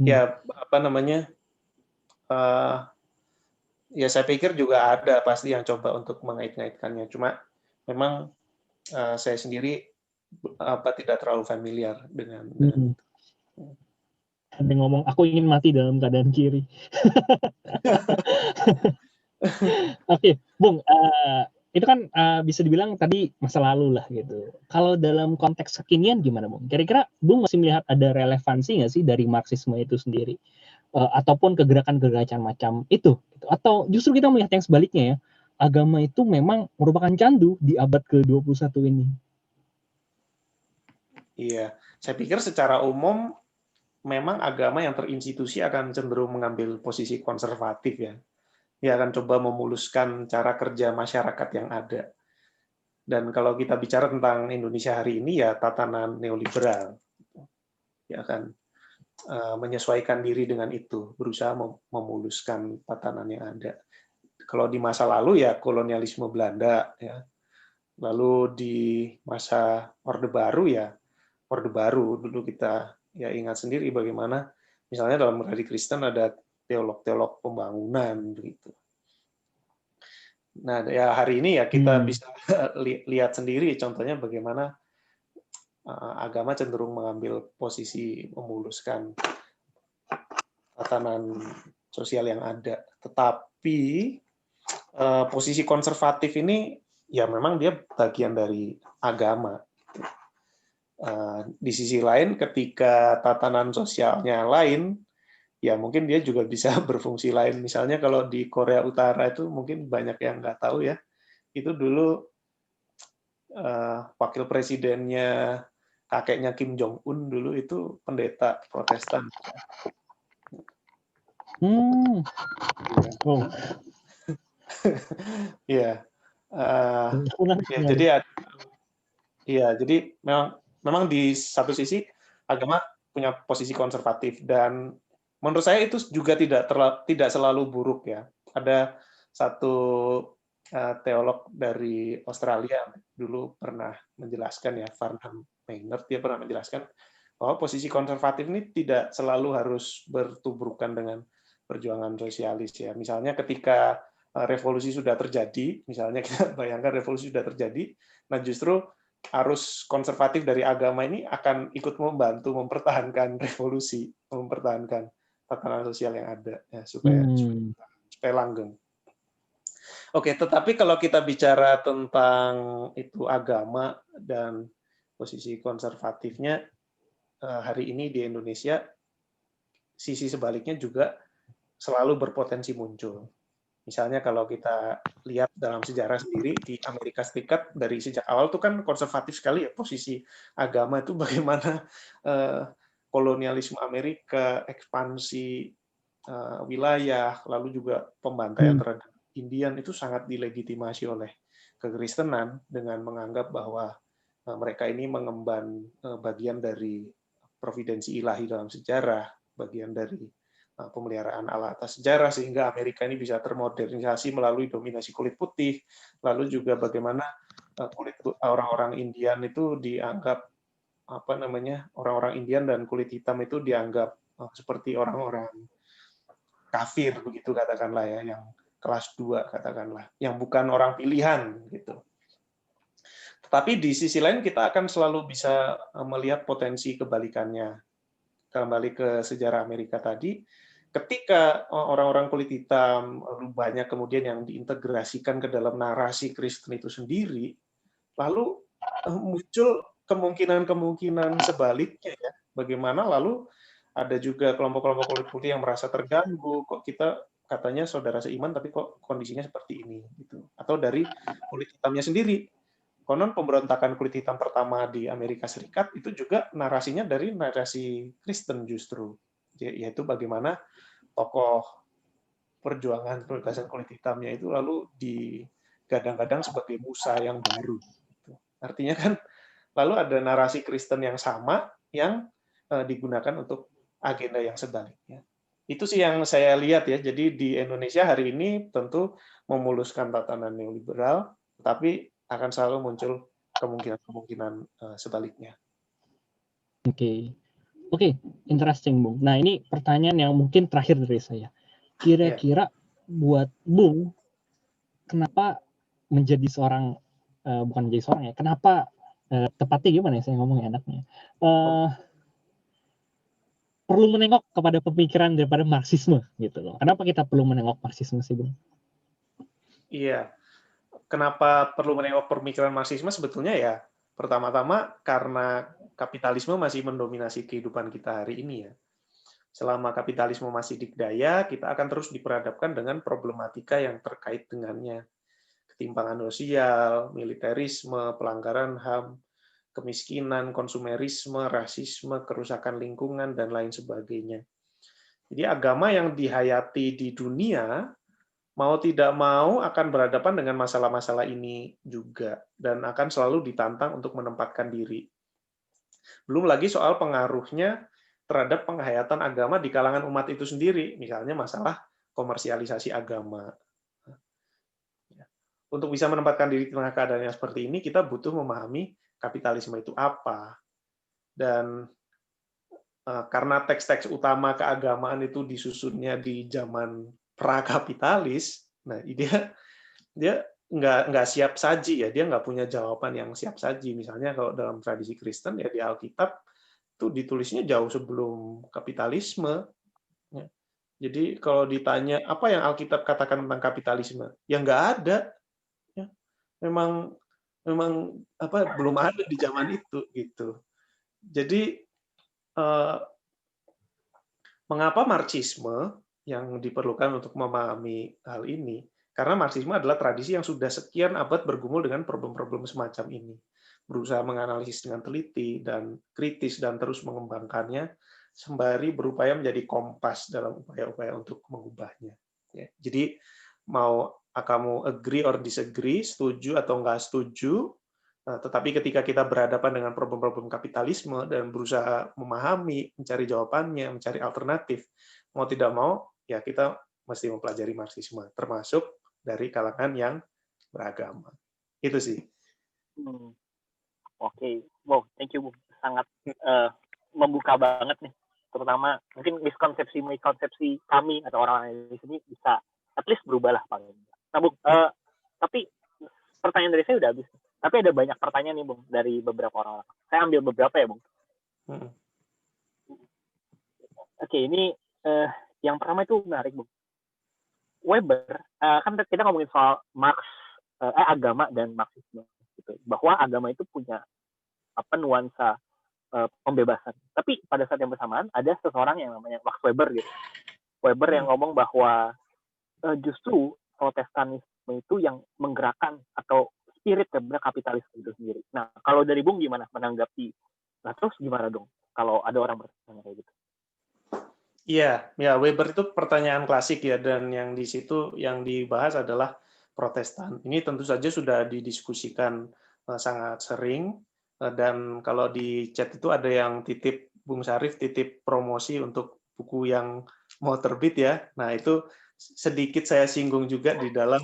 A: Ya apa namanya? Ya saya pikir juga ada pasti yang coba untuk mengait-ngaitkannya. Cuma memang saya sendiri tidak terlalu familiar dengan itu.
C: Ada yang ngomong aku ingin mati dalam keadaan kiri. Oke, Bung, itu kan bisa dibilang tadi masa lalu lah gitu. Kalau dalam konteks kekinian gimana, Bung? Kira-kira Bung masih melihat ada relevansi nggak sih dari Marxisme itu sendiri? Ataupun kegerakan-kegerakan macam itu? Gitu. Atau justru kita melihat yang sebaliknya ya, agama itu memang merupakan candu di abad ke-21 ini?
A: Iya, saya pikir secara umum memang agama yang terinstitusi akan cenderung mengambil posisi konservatif ya. Dia akan coba memuluskan cara kerja masyarakat yang ada. Dan kalau kita bicara tentang Indonesia hari ini ya tatanan neoliberal. Dia akan menyesuaikan diri dengan itu, berusaha memuluskan tatanan yang ada. Kalau di masa lalu ya kolonialisme Belanda ya. Lalu di masa Orde Baru ya Orde Baru dulu kita ya ingat sendiri bagaimana misalnya dalam religi Kristen ada teolog-teolog pembangunan begitu. Nah, ya hari ini ya kita bisa lihat sendiri contohnya bagaimana agama cenderung mengambil posisi memuluskan tatanan sosial yang ada. Tetapi posisi konservatif ini ya memang dia bagian dari agama. Di sisi lain, ketika tatanan sosialnya lain, ya mungkin dia juga bisa berfungsi lain. Misalnya kalau di Korea Utara itu mungkin banyak yang nggak tahu ya, itu dulu wakil presidennya kakeknya Kim Jong Un dulu itu pendeta Protestan.
C: Oh.
A: Ya, jadi memang di satu sisi agama punya posisi konservatif dan menurut saya itu juga tidak selalu buruk ya. Ada satu teolog dari Australia dulu pernah menjelaskan ya, Farnham Maynard, dia pernah menjelaskan bahwa posisi konservatif ini tidak selalu harus bertubrukan dengan perjuangan sosialis ya. Misalnya ketika revolusi sudah terjadi, misalnya kita bayangkan revolusi sudah terjadi, nah justru arus konservatif dari agama ini akan ikut membantu mempertahankan revolusi, mempertahankan tatanan sosial yang ada ya, supaya langgeng. Oke, tetapi kalau kita bicara tentang itu agama dan posisi konservatifnya hari ini di Indonesia, sisi sebaliknya juga selalu berpotensi muncul. Misalnya kalau kita lihat dalam sejarah sendiri di Amerika Serikat dari sejak awal itu kan konservatif sekali ya posisi agama itu bagaimana kolonialisme Amerika, ekspansi wilayah, lalu juga pembantaian terhadap Indian itu sangat dilegitimasi oleh kekristenan dengan menganggap bahwa mereka ini mengemban bagian dari providensi ilahi dalam sejarah, bagian dari pemeliharaan Allah atas sejarah sehingga Amerika ini bisa termodernisasi melalui dominasi kulit putih, lalu juga bagaimana kulit orang-orang Indian itu dianggap orang-orang Indian dan kulit hitam itu dianggap seperti orang-orang kafir begitu katakanlah ya, yang kelas 2 katakanlah, yang bukan orang pilihan gitu. Tetapi di sisi lain kita akan selalu bisa melihat potensi kebalikannya. Kembali ke sejarah Amerika tadi, ketika orang-orang kulit hitam banyak kemudian yang diintegrasikan ke dalam narasi Kristen itu sendiri, lalu muncul kemungkinan-kemungkinan sebaliknya ya. Bagaimana lalu ada juga kelompok-kelompok kulit putih yang merasa terganggu, kok kita katanya saudara seiman tapi kok kondisinya seperti ini gitu. Atau dari kulit hitamnya sendiri. Konon pemberontakan kulit hitam pertama di Amerika Serikat itu juga narasinya dari narasi Kristen justru, yaitu bagaimana tokoh perjuangan kebebasan kulit hitamnya itu lalu digadang-gadang sebagai Musa yang baru. Artinya kan lalu ada narasi Kristen yang sama yang digunakan untuk agenda yang sebaliknya. Itu sih yang saya lihat ya. Jadi di Indonesia hari ini tentu memuluskan tatanan neoliberal, tapi akan selalu muncul kemungkinan-kemungkinan sebaliknya.
C: Oke, interesting, Bung. Nah, ini pertanyaan yang mungkin terakhir dari saya. Kira-kira buat Bung, kenapa menjadi seorang, bukan menjadi seorang ya, kenapa, tepatnya gimana ya saya ngomongnya enaknya? perlu menengok kepada pemikiran daripada Marxisme gitu loh. Kenapa kita perlu menengok Marxisme sih, Bung?
A: Iya, kenapa perlu menengok pemikiran Marxisme sebetulnya ya pertama-tama karena kapitalisme masih mendominasi kehidupan kita hari ini ya. Selama kapitalisme masih dikdaya, kita akan terus diperhadapkan dengan problematika yang terkait dengannya. Ketimpangan sosial, militerisme, pelanggaran HAM, kemiskinan, konsumerisme, rasisme, kerusakan lingkungan, dan lain sebagainya. Jadi agama yang dihayati di dunia, mau tidak mau akan berhadapan dengan masalah-masalah ini juga, dan akan selalu ditantang untuk menempatkan diri. Belum lagi soal pengaruhnya terhadap penghayatan agama di kalangan umat itu sendiri, misalnya masalah komersialisasi agama. Untuk bisa menempatkan diri di tengah keadaan yang seperti ini, kita butuh memahami kapitalisme itu apa. Dan karena teks-teks utama keagamaan itu disusunnya di zaman pra-kapitalis, nah dia nggak siap saji ya, dia nggak punya jawaban yang siap saji. Misalnya kalau dalam tradisi Kristen ya di Alkitab itu ditulisnya jauh sebelum kapitalisme. Ya. Jadi kalau ditanya apa yang Alkitab katakan tentang kapitalisme, ya nggak ada. Ya. Memang belum ada di zaman itu gitu. Jadi mengapa Marxisme yang diperlukan untuk memahami hal ini? Karena Marxisme adalah tradisi yang sudah sekian abad bergumul dengan problem-problem semacam ini, berusaha menganalisis dengan teliti dan kritis dan terus mengembangkannya, sembari berupaya menjadi kompas dalam upaya-upaya untuk mengubahnya. Ya, jadi mau kamu agree or disagree, setuju atau nggak setuju, tetapi ketika kita berhadapan dengan problem-problem kapitalisme dan berusaha memahami, mencari jawabannya, mencari alternatif, mau tidak mau, ya kita mesti mempelajari Marxisme, termasuk dari kalangan yang beragama. Itu sih.
D: Oke, wow, thank you, Bung. Sangat membuka banget nih. Terutama mungkin miskonsepsi kami atau orang di sini bisa at least berubah lah paling. Nah, Bung, tapi pertanyaan dari saya udah habis. Tapi ada banyak pertanyaan nih, Bung, dari beberapa orang. Saya ambil beberapa ya, Bung. Oke, ini yang pertama itu menarik, Bung. Weber, kan kita ngomongin soal Marx, agama dan Marxisme, gitu. Bahwa agama itu punya nuansa pembebasan. Tapi pada saat yang bersamaan ada seseorang yang namanya Max Weber, gitu. Weber yang ngomong bahwa justru Protestanisme itu yang menggerakkan atau spirit daripada kapitalisme itu sendiri. Nah, kalau dari Bung gimana menanggapi? Nah, terus gimana dong kalau ada orang bertanya kayak gitu?
A: Iya, ya Weber itu pertanyaan klasik ya, dan yang di situ yang dibahas adalah Protestan. Ini tentu saja sudah didiskusikan sangat sering, dan kalau di chat itu ada yang titip, Bung Syarif titip promosi untuk buku yang mau terbit ya. Nah itu sedikit saya singgung juga di dalam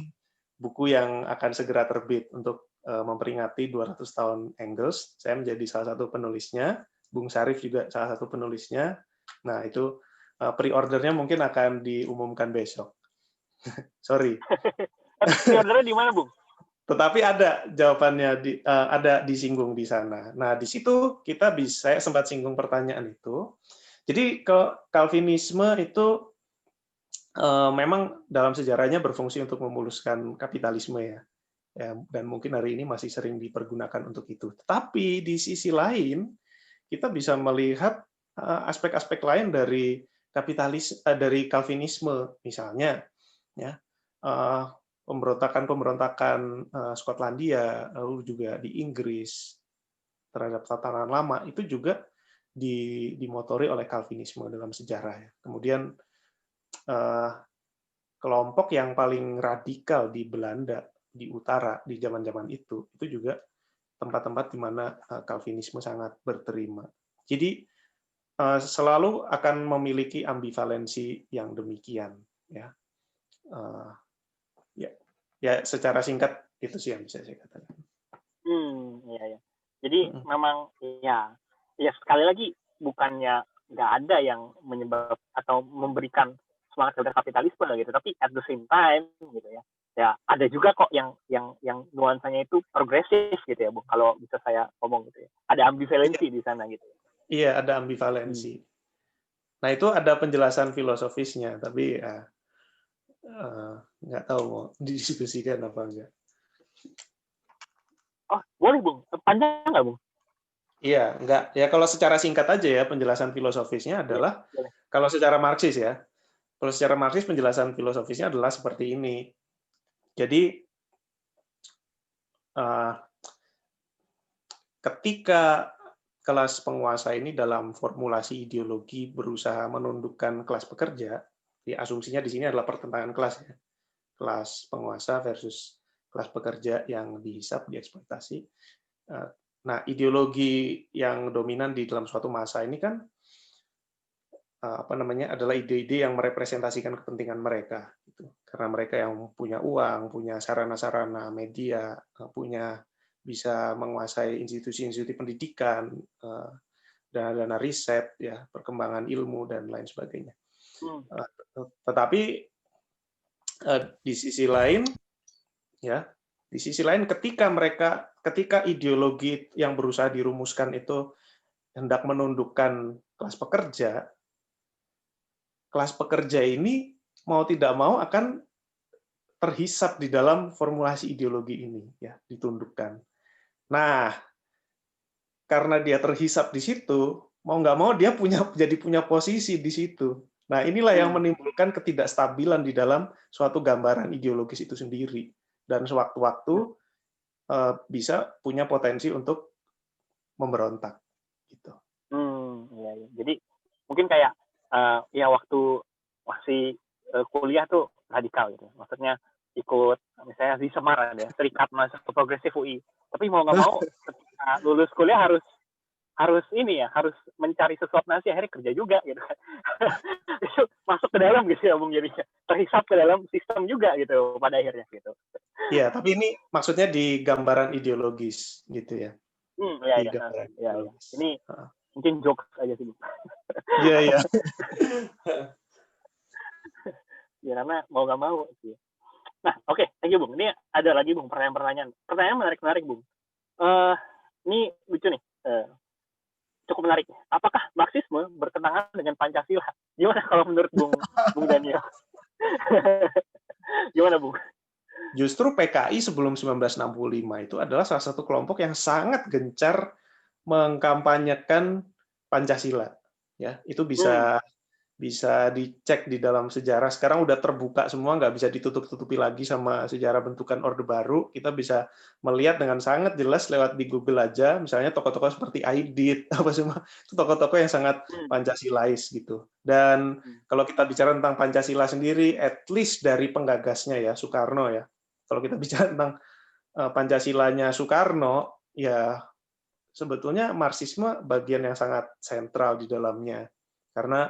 A: buku yang akan segera terbit untuk memperingati 200 tahun Engels. Saya menjadi salah satu penulisnya, Bung Syarif juga salah satu penulisnya. Nah itu pre-ordernya mungkin akan diumumkan besok. Sorry.
D: Pre-ordernya di mana, Bung?
A: Tetapi ada jawabannya, ada disinggung di sana. Nah, di situ saya sempat singgung pertanyaan itu. Jadi Calvinisme itu memang dalam sejarahnya berfungsi untuk memuluskan kapitalisme ya. Dan mungkin hari ini masih sering dipergunakan untuk itu. Tetapi di sisi lain, kita bisa melihat aspek-aspek lain dari dari Calvinisme, misalnya ya pemberontakan Skotlandia, lalu juga di Inggris terhadap tatanan lama itu juga dimotori oleh Calvinisme dalam sejarah. Kemudian kelompok yang paling radikal di Belanda di utara di zaman-zaman itu juga tempat-tempat di mana Calvinisme sangat berterima. Jadi selalu akan memiliki ambivalensi yang demikian, ya. Ya, secara singkat itu sih yang bisa saya katakan.
D: Iya. Jadi memang ya sekali lagi bukannya nggak ada yang menyebab atau memberikan semangat kepada kapitalisme gitu, tapi at the same time gitu ya. Ya ada juga kok yang nuansanya itu progresif gitu ya, Bu. Kalau bisa saya ngomong gitu ya. Ada ambivalensi di sana gitu.
A: Iya, ada ambivalensi. Nah, itu ada penjelasan filosofisnya, tapi ya nggak tahu mau didiskusikan apa enggak.
D: Oh, boleh, Bung. Panjang nggak, Bung?
A: Iya, enggak. Ya kalau secara singkat aja ya, penjelasan filosofisnya adalah,
D: Boleh.
A: kalau secara Marxis ya, kalau secara Marxis penjelasan filosofisnya adalah seperti ini. Jadi, ketika kelas penguasa ini dalam formulasi ideologi berusaha menundukkan kelas pekerja, asumsinya di sini adalah pertentangan kelas ya, kelas penguasa versus kelas pekerja yang dihisap, dieksploitasi. Nah, ideologi yang dominan di dalam suatu masa ini kan adalah ide-ide yang merepresentasikan kepentingan mereka, gitu. Karena mereka yang punya uang, punya sarana-sarana media, bisa menguasai institusi-institusi pendidikan, dana-dana riset, ya, perkembangan ilmu dan lain sebagainya. Tetapi di sisi lain, ya, ketika ideologi yang berusaha dirumuskan itu hendak menundukkan kelas pekerja ini mau tidak mau akan terhisap di dalam formulasi ideologi ini, ya, ditundukkan. Nah, karena dia terhisap di situ, mau nggak mau dia jadi punya posisi di situ. Nah, inilah yang menimbulkan ketidakstabilan di dalam suatu gambaran ideologis itu sendiri. Dan sewaktu-waktu bisa punya potensi untuk memberontak. Gitu.
D: Iya, iya. Jadi mungkin kayak ya waktu masih kuliah tuh radikal gitu. Maksudnya ikut misalnya di Semarang ya, Serikat Mahasiswa Progresif UI. Tapi mau nggak mau ketika lulus kuliah harus ini ya, harus mencari sesuap nasi, akhirnya kerja juga gitu. Itu masuk ke dalam gitu ya, Bung, jadinya terhisap ke dalam sistem juga gitu pada akhirnya gitu.
A: Iya, tapi ini maksudnya di gambaran ideologis gitu ya.
D: Iya,
A: Di
D: iya.
A: gambaran
D: Iya.
A: ideologis.
D: Ini mungkin jokes aja sih, Bung.
A: Iya, iya.
D: Ya karena mau nggak mau sih. Nah, oke, thank you, Bung. Ini ada lagi, Bung, pertanyaan. Pertanyaan menarik, Bung. Ini lucu nih. Cukup menarik. Apakah Marxisme bertentangan dengan Pancasila? Gimana kalau menurut Bung Daniel? Gimana, Bung?
A: Justru PKI sebelum 1965 itu adalah salah satu kelompok yang sangat gencar mengkampanyekan Pancasila. Ya, itu bisa dicek di dalam sejarah. Sekarang udah terbuka semua, nggak bisa ditutup-tutupi lagi sama sejarah bentukan Orde Baru. Kita bisa melihat dengan sangat jelas lewat di Google aja, misalnya tokoh-tokoh seperti Aidit, apa semua, itu tokoh-tokoh yang sangat Pancasilais gitu. Dan kalau kita bicara tentang Pancasila sendiri, at least dari penggagasnya ya, Soekarno ya. Kalau kita bicara tentang Pancasilanya Soekarno, ya sebetulnya Marxisme bagian yang sangat sentral di dalamnya. Karena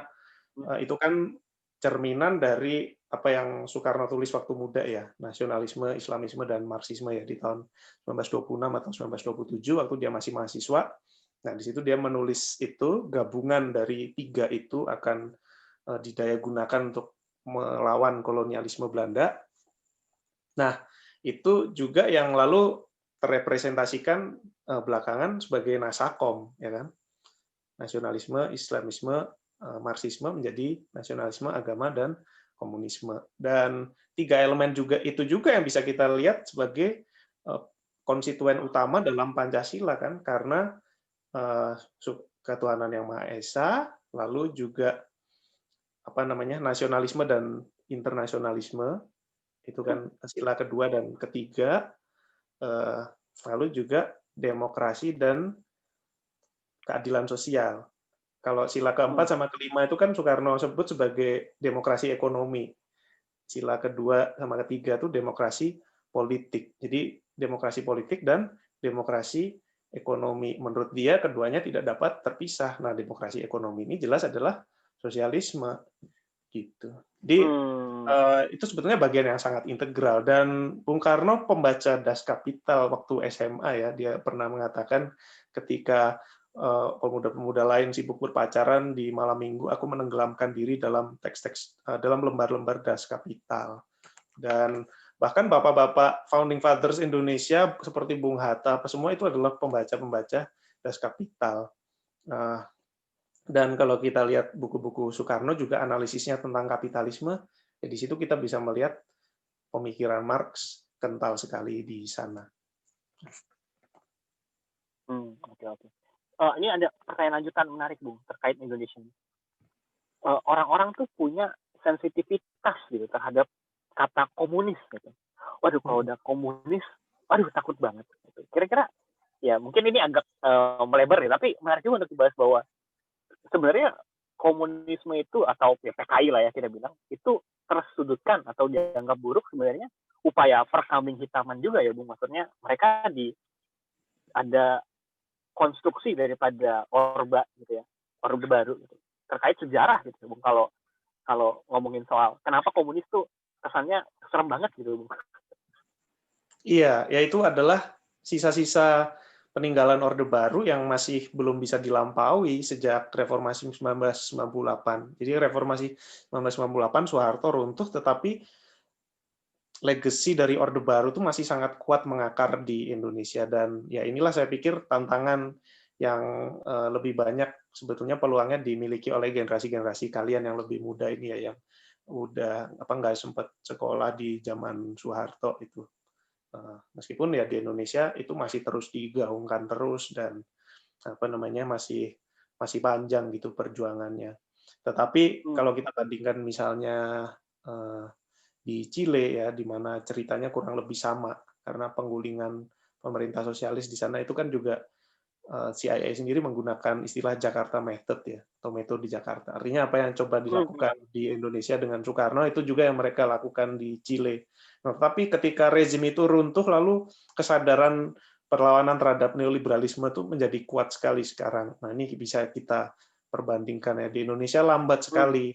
A: itu kan cerminan dari apa yang Soekarno tulis waktu muda ya, nasionalisme, Islamisme, dan Marxisme ya di tahun 1926 atau 1927 waktu dia masih mahasiswa. Nah, di situ dia menulis itu, gabungan dari tiga itu akan didayagunakan untuk melawan kolonialisme Belanda. Nah, itu juga yang lalu terrepresentasikan belakangan sebagai Nasakom, ya kan? Nasionalisme, Islamisme, Marxisme menjadi nasionalisme, agama, dan komunisme. Dan tiga elemen juga itu juga yang bisa kita lihat sebagai konstituen utama dalam Pancasila kan, karena ketuhanan yang Maha Esa, lalu juga nasionalisme dan internasionalisme, itu kan sila kedua dan ketiga, lalu juga demokrasi dan keadilan sosial. Kalau sila keempat sama kelima itu kan Soekarno sebut sebagai demokrasi ekonomi. Sila kedua sama ketiga itu demokrasi politik. Jadi demokrasi politik dan demokrasi ekonomi. Menurut dia keduanya tidak dapat terpisah. Nah, demokrasi ekonomi ini jelas adalah sosialisme gitu. Jadi itu sebetulnya bagian yang sangat integral. Dan Bung Karno pembaca Das Kapital waktu SMA ya, dia pernah mengatakan ketika pemuda-pemuda lain sibuk berpacaran di malam minggu, aku menenggelamkan diri dalam teks-teks dalam lembar-lembar Das Kapital. Dan bahkan bapak-bapak founding fathers Indonesia seperti Bung Hatta, semua itu adalah pembaca-pembaca Das Kapital. Dan kalau kita lihat buku-buku Soekarno juga analisisnya tentang kapitalisme, ya di situ kita bisa melihat pemikiran Marx kental sekali di sana.
D: Oke. Ini ada pertanyaan lanjutan menarik, Bung, terkait Indonesia. Orang-orang tuh punya sensitivitas gitu terhadap kata komunis gitu. Waduh, kalau udah komunis, waduh takut banget. Gitu. Kira-kira, ya mungkin ini agak melebar ya, tapi menarik juga untuk dibahas bahwa sebenarnya komunisme itu, atau ya, PKI lah ya kita bilang, itu tersudutkan atau dianggap buruk sebenarnya upaya perkambing hitaman juga ya, Bung. Maksudnya mereka ada konstruksi daripada Orba gitu ya, Orde Baru gitu, terkait sejarah gitu, Bung. Kalau ngomongin soal kenapa komunis tuh kesannya serem banget gitu, Bung.
A: Iya, yaitu adalah sisa-sisa peninggalan Orde Baru yang masih belum bisa dilampaui sejak Reformasi 1998. Jadi Reformasi 1998 Soeharto runtuh, tetapi legacy dari Orde Baru itu masih sangat kuat mengakar di Indonesia. Dan ya inilah saya pikir tantangan yang lebih banyak sebetulnya peluangnya dimiliki oleh generasi-generasi kalian yang lebih muda ini ya, yang udah nggak sempat sekolah di zaman Soeharto itu. Meskipun ya di Indonesia itu masih terus digaungkan terus dan masih panjang gitu perjuangannya. Tetapi kalau kita bandingkan misalnya di Chile ya, di mana ceritanya kurang lebih sama karena penggulingan pemerintah sosialis di sana itu kan juga CIA sendiri menggunakan istilah Jakarta Method ya, atau metode Jakarta. Artinya apa yang coba dilakukan di Indonesia dengan Soekarno itu juga yang mereka lakukan di Chile. Nah, tapi ketika rezim itu runtuh, lalu kesadaran perlawanan terhadap neoliberalisme itu menjadi kuat sekali sekarang. Nah, ini bisa kita perbandingkan ya. Di Indonesia lambat sekali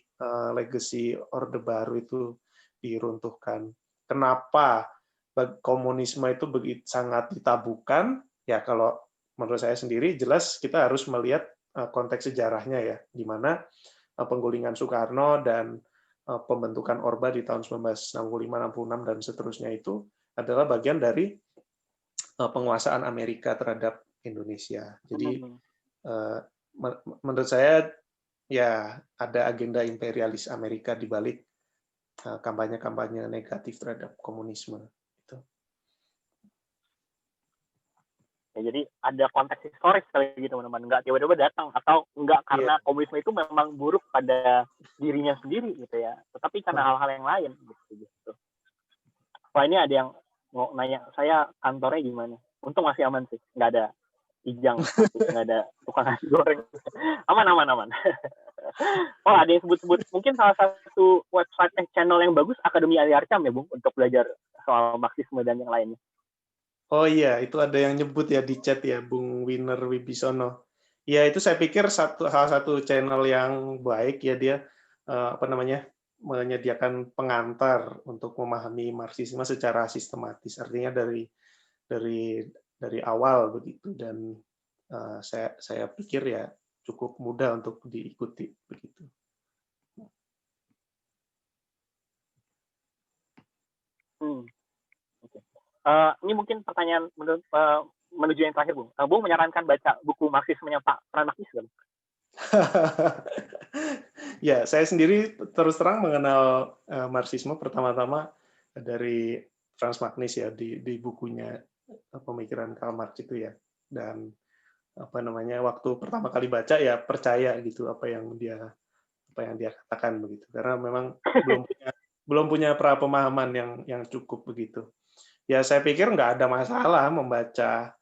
A: legacy Orde Baru itu diruntuhkan. Kenapa komunisme itu begitu sangat ditabukan? Ya, kalau menurut saya sendiri jelas kita harus melihat konteks sejarahnya ya, di mana penggulingan Soekarno dan pembentukan Orba di tahun 1965, 66 dan seterusnya itu adalah bagian dari penguasaan Amerika terhadap Indonesia. Jadi menurut saya ya ada agenda imperialis Amerika di balik kampanye-kampanye negatif terhadap komunisme.
D: Ya, jadi ada konteks historis kali gitu, teman-teman. Nggak tiba-tiba datang, atau nggak karena komunisme itu memang buruk pada dirinya sendiri gitu ya, tetapi karena hal-hal yang lain gitu. Wah, ini ada yang mau nanya, saya kantornya gimana? Untung masih aman sih, nggak ada Ijang, nggak ada tukang nasi goreng. Aman. Oh, ada yang sebut-sebut mungkin salah satu website channel yang bagus Akademi Ali Arcam ya, Bung, untuk belajar soal Marxisme dan yang lainnya.
A: Oh iya, itu ada yang nyebut ya di chat ya, Bung Winner Wibisono. Ya, itu saya pikir salah satu channel yang baik ya, dia menyediakan pengantar untuk memahami Marxisme secara sistematis. Artinya dari awal begitu, dan saya pikir ya cukup mudah untuk diikuti begitu.
D: Ini mungkin pertanyaan menuju yang terakhir, Bung. Bung menyarankan baca buku Marxismenya Pak Fran Marquis, kan?
A: Ya, saya sendiri terus terang mengenal Marxisme pertama-tama dari Franz Magnus ya, di bukunya Pemikiran Karl Marx itu ya. Dan waktu pertama kali baca ya percaya gitu apa yang dia katakan begitu. Karena memang belum punya pemahaman yang cukup begitu. Ya saya pikir nggak ada masalah membaca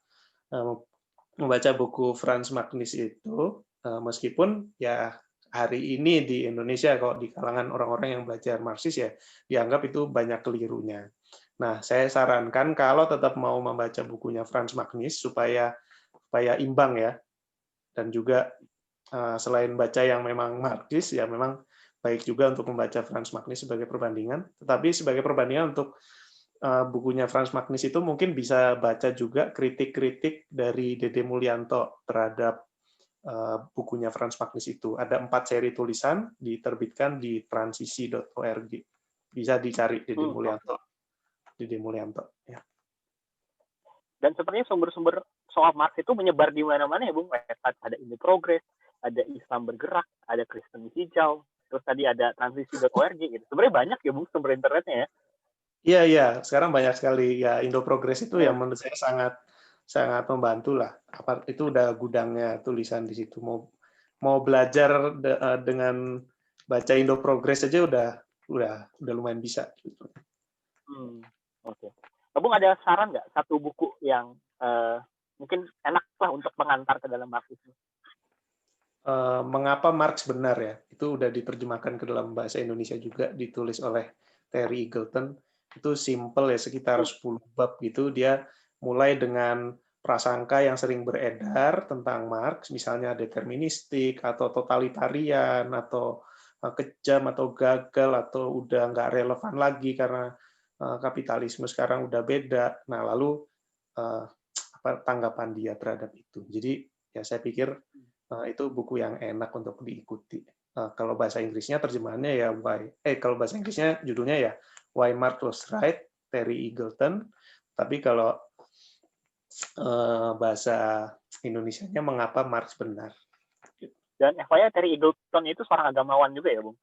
A: buku Franz Magnus itu, meskipun ya hari ini di Indonesia kalau di kalangan orang-orang yang belajar Marxis ya dianggap itu banyak kelirunya. Nah, saya sarankan kalau tetap mau membaca bukunya Franz Magnus supaya imbang ya, dan juga selain baca yang memang Marxis ya memang baik juga untuk membaca Franz Magnus sebagai perbandingan, tetapi sebagai perbandingan untuk bukunya Franz Magnus itu mungkin bisa baca juga kritik-kritik dari Dede Mulyanto terhadap bukunya Franz Magnus itu. Ada 4 seri tulisan diterbitkan di transisi.org. Bisa dicari Dede Mulyanto. Ya.
D: Dan sepertinya sumber-sumber soal Marx itu menyebar di mana-mana ya, Bung. Ada Indo Progress, ada Islam Bergerak, ada Kristen Hijau, terus tadi ada transisi.org gitu. Sebenarnya banyak ya Bung sumber internetnya ya.
A: Iya, iya. Sekarang banyak sekali. Ya, Indo Progress itu yang menurut saya sangat membantu lah. Itu udah gudangnya tulisan di situ. Mau belajar dengan baca Indo Progress aja udah lumayan bisa.
D: Oke. Bung ada saran nggak satu buku yang mungkin enak lah untuk mengantar ke dalam Marxisme?
A: Mengapa Marx benar ya? Itu udah diterjemahkan ke dalam bahasa Indonesia juga, ditulis oleh Terry Eagleton. Itu simple ya, sekitar 10 bab gitu. Dia mulai dengan prasangka yang sering beredar tentang Marx, misalnya deterministik, atau totalitarian, atau kejam, atau gagal, atau udah nggak relevan lagi karena kapitalisme sekarang udah beda. Nah, lalu tanggapan dia terhadap itu. Jadi, ya saya pikir itu buku yang enak untuk diikuti. Kalau bahasa Inggrisnya terjemahannya ya kalau bahasa Inggrisnya judulnya ya Why Marx Was Right, Terry Eagleton. Tapi kalau bahasa Indonesianya Mengapa Marx Benar.
D: Dan FYI Terry Eagleton itu seorang agamawan juga ya, Bung?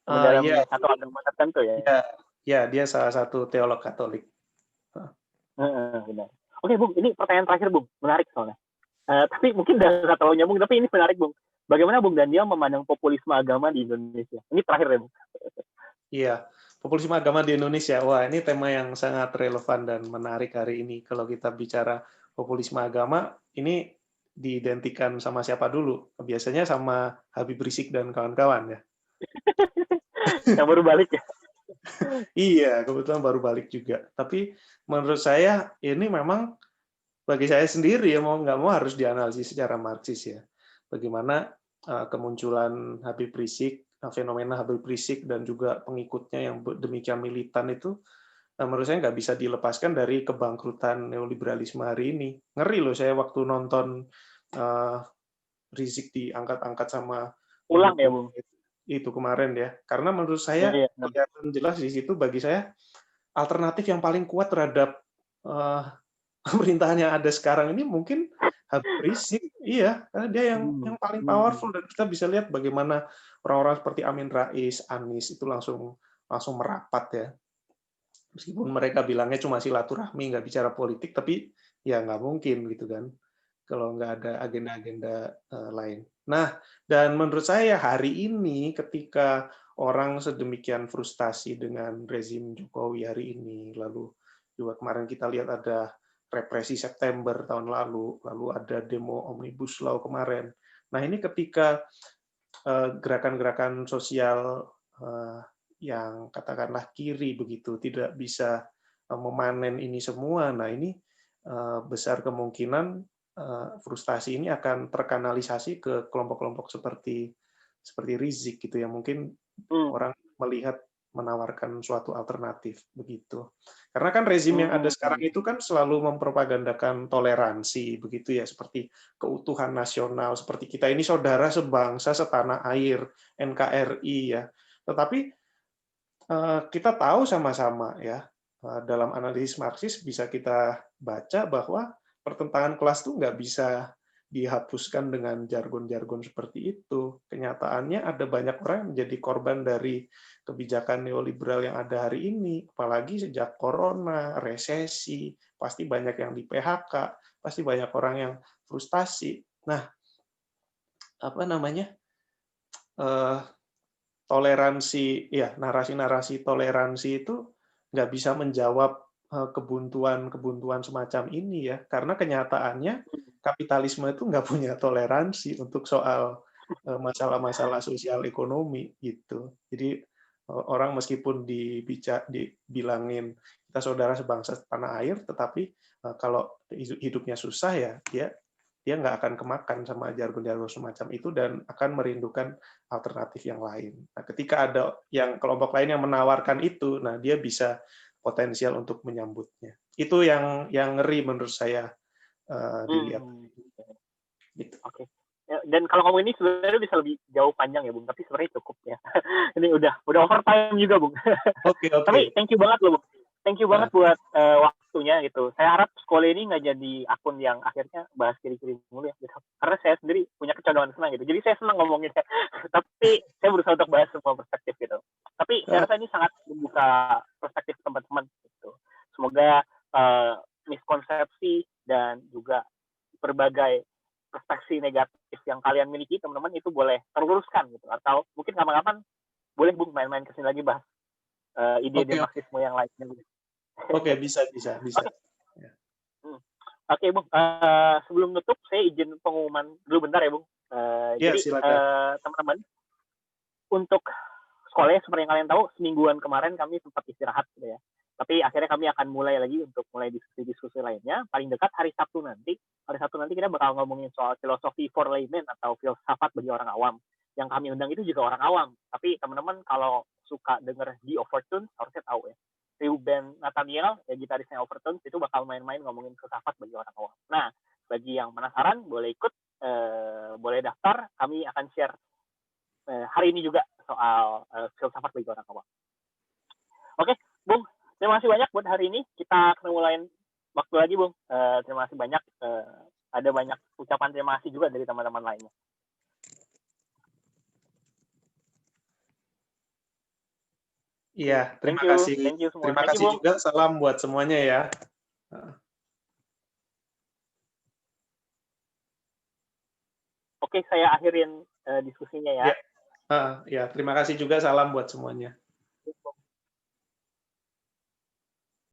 D: Dalam satu agama tertentu ya?
A: Ya, dia salah satu teolog Katolik.
D: Benar. Oke, Bung, ini pertanyaan terakhir, Bung. Menarik soalnya. Tapi mungkin nggak terlalu nyambung, tapi ini menarik, Bung. Bagaimana Bung Daniel memandang populisme agama di Indonesia? Ini terakhir ya, Bung.
A: Iya, populisme agama di Indonesia. Wah, ini tema yang sangat relevan dan menarik hari ini. Kalau kita bicara populisme agama, ini diidentikan sama siapa dulu? Biasanya sama Habib Rizik dan kawan-kawan ya.
D: Yang baru balik ya?
A: Iya, kebetulan baru balik juga. Tapi menurut saya ini memang bagi saya sendiri ya mau nggak mau harus dianalisis secara Marxis ya. Bagaimana kemunculan Habib Rizik, fenomena Habib Rizik dan juga pengikutnya yang demikian militan itu menurut saya nggak bisa dilepaskan dari kebangkrutan neoliberalisme hari ini. Ngeri loh saya waktu nonton Rizik diangkat-angkat sama
D: ulang ya, Bung?
A: Itu kemarin ya. Karena menurut saya kelihatan jelas di situ bagi saya alternatif yang paling kuat terhadap pemerintahan yang ada sekarang ini mungkin Habib Rizik, iya, karena dia yang paling powerful dan kita bisa lihat bagaimana orang-orang seperti Amin Rais, Anies itu langsung merapat ya. Meskipun mereka bilangnya cuma silaturahmi, nggak bicara politik, tapi ya nggak mungkin gitu kan, kalau nggak ada agenda-agenda lain. Nah, dan menurut saya hari ini ketika orang sedemikian frustasi dengan rezim Jokowi hari ini, lalu juga kemarin kita lihat ada represi September tahun lalu ada demo Omnibus Law kemarin. Nah, ini ketika gerakan-gerakan sosial yang katakanlah kiri begitu tidak bisa memanen ini semua, nah ini besar kemungkinan frustasi ini akan terkanalisasi ke kelompok-kelompok seperti Rizik gitu ya, mungkin orang melihat menawarkan suatu alternatif begitu. Karena kan rezim yang ada sekarang itu kan selalu mempropagandakan toleransi begitu ya, seperti keutuhan nasional, seperti kita ini saudara sebangsa setanah air, NKRI ya. Tetapi kita tahu sama-sama ya, dalam analisis Marxis bisa kita baca bahwa pertentangan kelas itu nggak bisa dihapuskan dengan jargon-jargon seperti itu. Kenyataannya ada banyak orang yang menjadi korban dari kebijakan neoliberal yang ada hari ini, apalagi sejak corona, resesi, pasti banyak yang di PHK, pasti banyak orang yang frustasi. Nah, apa namanya? Toleransi, ya narasi-narasi toleransi itu nggak bisa menjawab kebuntuan semacam ini ya, karena kenyataannya kapitalisme itu nggak punya toleransi untuk soal masalah-masalah sosial ekonomi gitu. Jadi orang meskipun dibilangin kita saudara sebangsa tanah air, tetapi kalau hidupnya susah ya dia nggak akan kemakan sama jargon-jargon semacam itu dan akan merindukan alternatif yang lain. Nah, ketika ada yang kelompok lain yang menawarkan itu, nah dia bisa potensial untuk menyambutnya. Itu yang ngeri menurut saya dilihat.
D: Gitu. Oke. Ya, dan kalau ngomong ini sebenarnya bisa lebih jauh panjang ya, Bung, tapi sebenarnya cukup ya. Ini udah overtime juga, Bung.
A: Oke.
D: Tapi thank you banget loh, Bung. Thank you banget buat waktu waktunya gitu. Saya harap sekolah ini nggak jadi akun yang akhirnya bahas kiri-kiri mulu ya gitu. Karena saya sendiri punya kecondongan senang gitu. Jadi saya senang ngomonginnya. Tapi saya berusaha untuk bahas semua perspektif gitu. Tapi saya rasa ini sangat membuka perspektif teman-teman gitu. Semoga miskonsepsi dan juga berbagai perspektif negatif yang kalian miliki teman-teman itu boleh terluruskan gitu. Atau mungkin kapan-kapan boleh Bung main-main kesini lagi bahas ide-ide
A: Oke,
D: marxisme yang lainnya gitu.
A: oke, bisa.
D: Oke, Bung. Sebelum nutup, saya izin pengumuman dulu bentar ya, Bung.
A: Ya,
D: Jadi,
A: silakan.
D: teman-teman, untuk sekolahnya seperti yang kalian tahu, semingguan kemarin kami sempat istirahat gitu ya. Tapi akhirnya kami akan mulai lagi untuk mulai diskusi-diskusi lainnya. Paling dekat hari Sabtu nanti. Hari Sabtu nanti kita bakal ngomongin soal filosofi for laymen atau filsafat bagi orang awam. Yang kami undang itu juga orang awam. Tapi teman-teman kalau suka denger di Overtones, harusnya tahu ya. Reuben Nathaniel, ya gitarisnya Overtones, itu bakal main-main ngomongin filsafat bagi orang awam. Nah, bagi yang penasaran, boleh ikut, boleh daftar. Kami akan share hari ini juga soal filsafat bagi orang awam. Oke, Bung. Terima kasih banyak buat hari ini. Kita ketemu lain waktu lagi, Bung. Terima kasih banyak. Ada banyak ucapan terima kasih juga dari teman-teman lainnya.
A: Iya, terima
D: Thank you.
A: kasih.
D: Thank you semua.
A: Terima
D: Thank you,
A: kasih
D: Bung.
A: juga. Salam buat semuanya ya.
D: Oke, saya akhirin diskusinya ya.
A: Ya, terima kasih juga. Salam buat semuanya.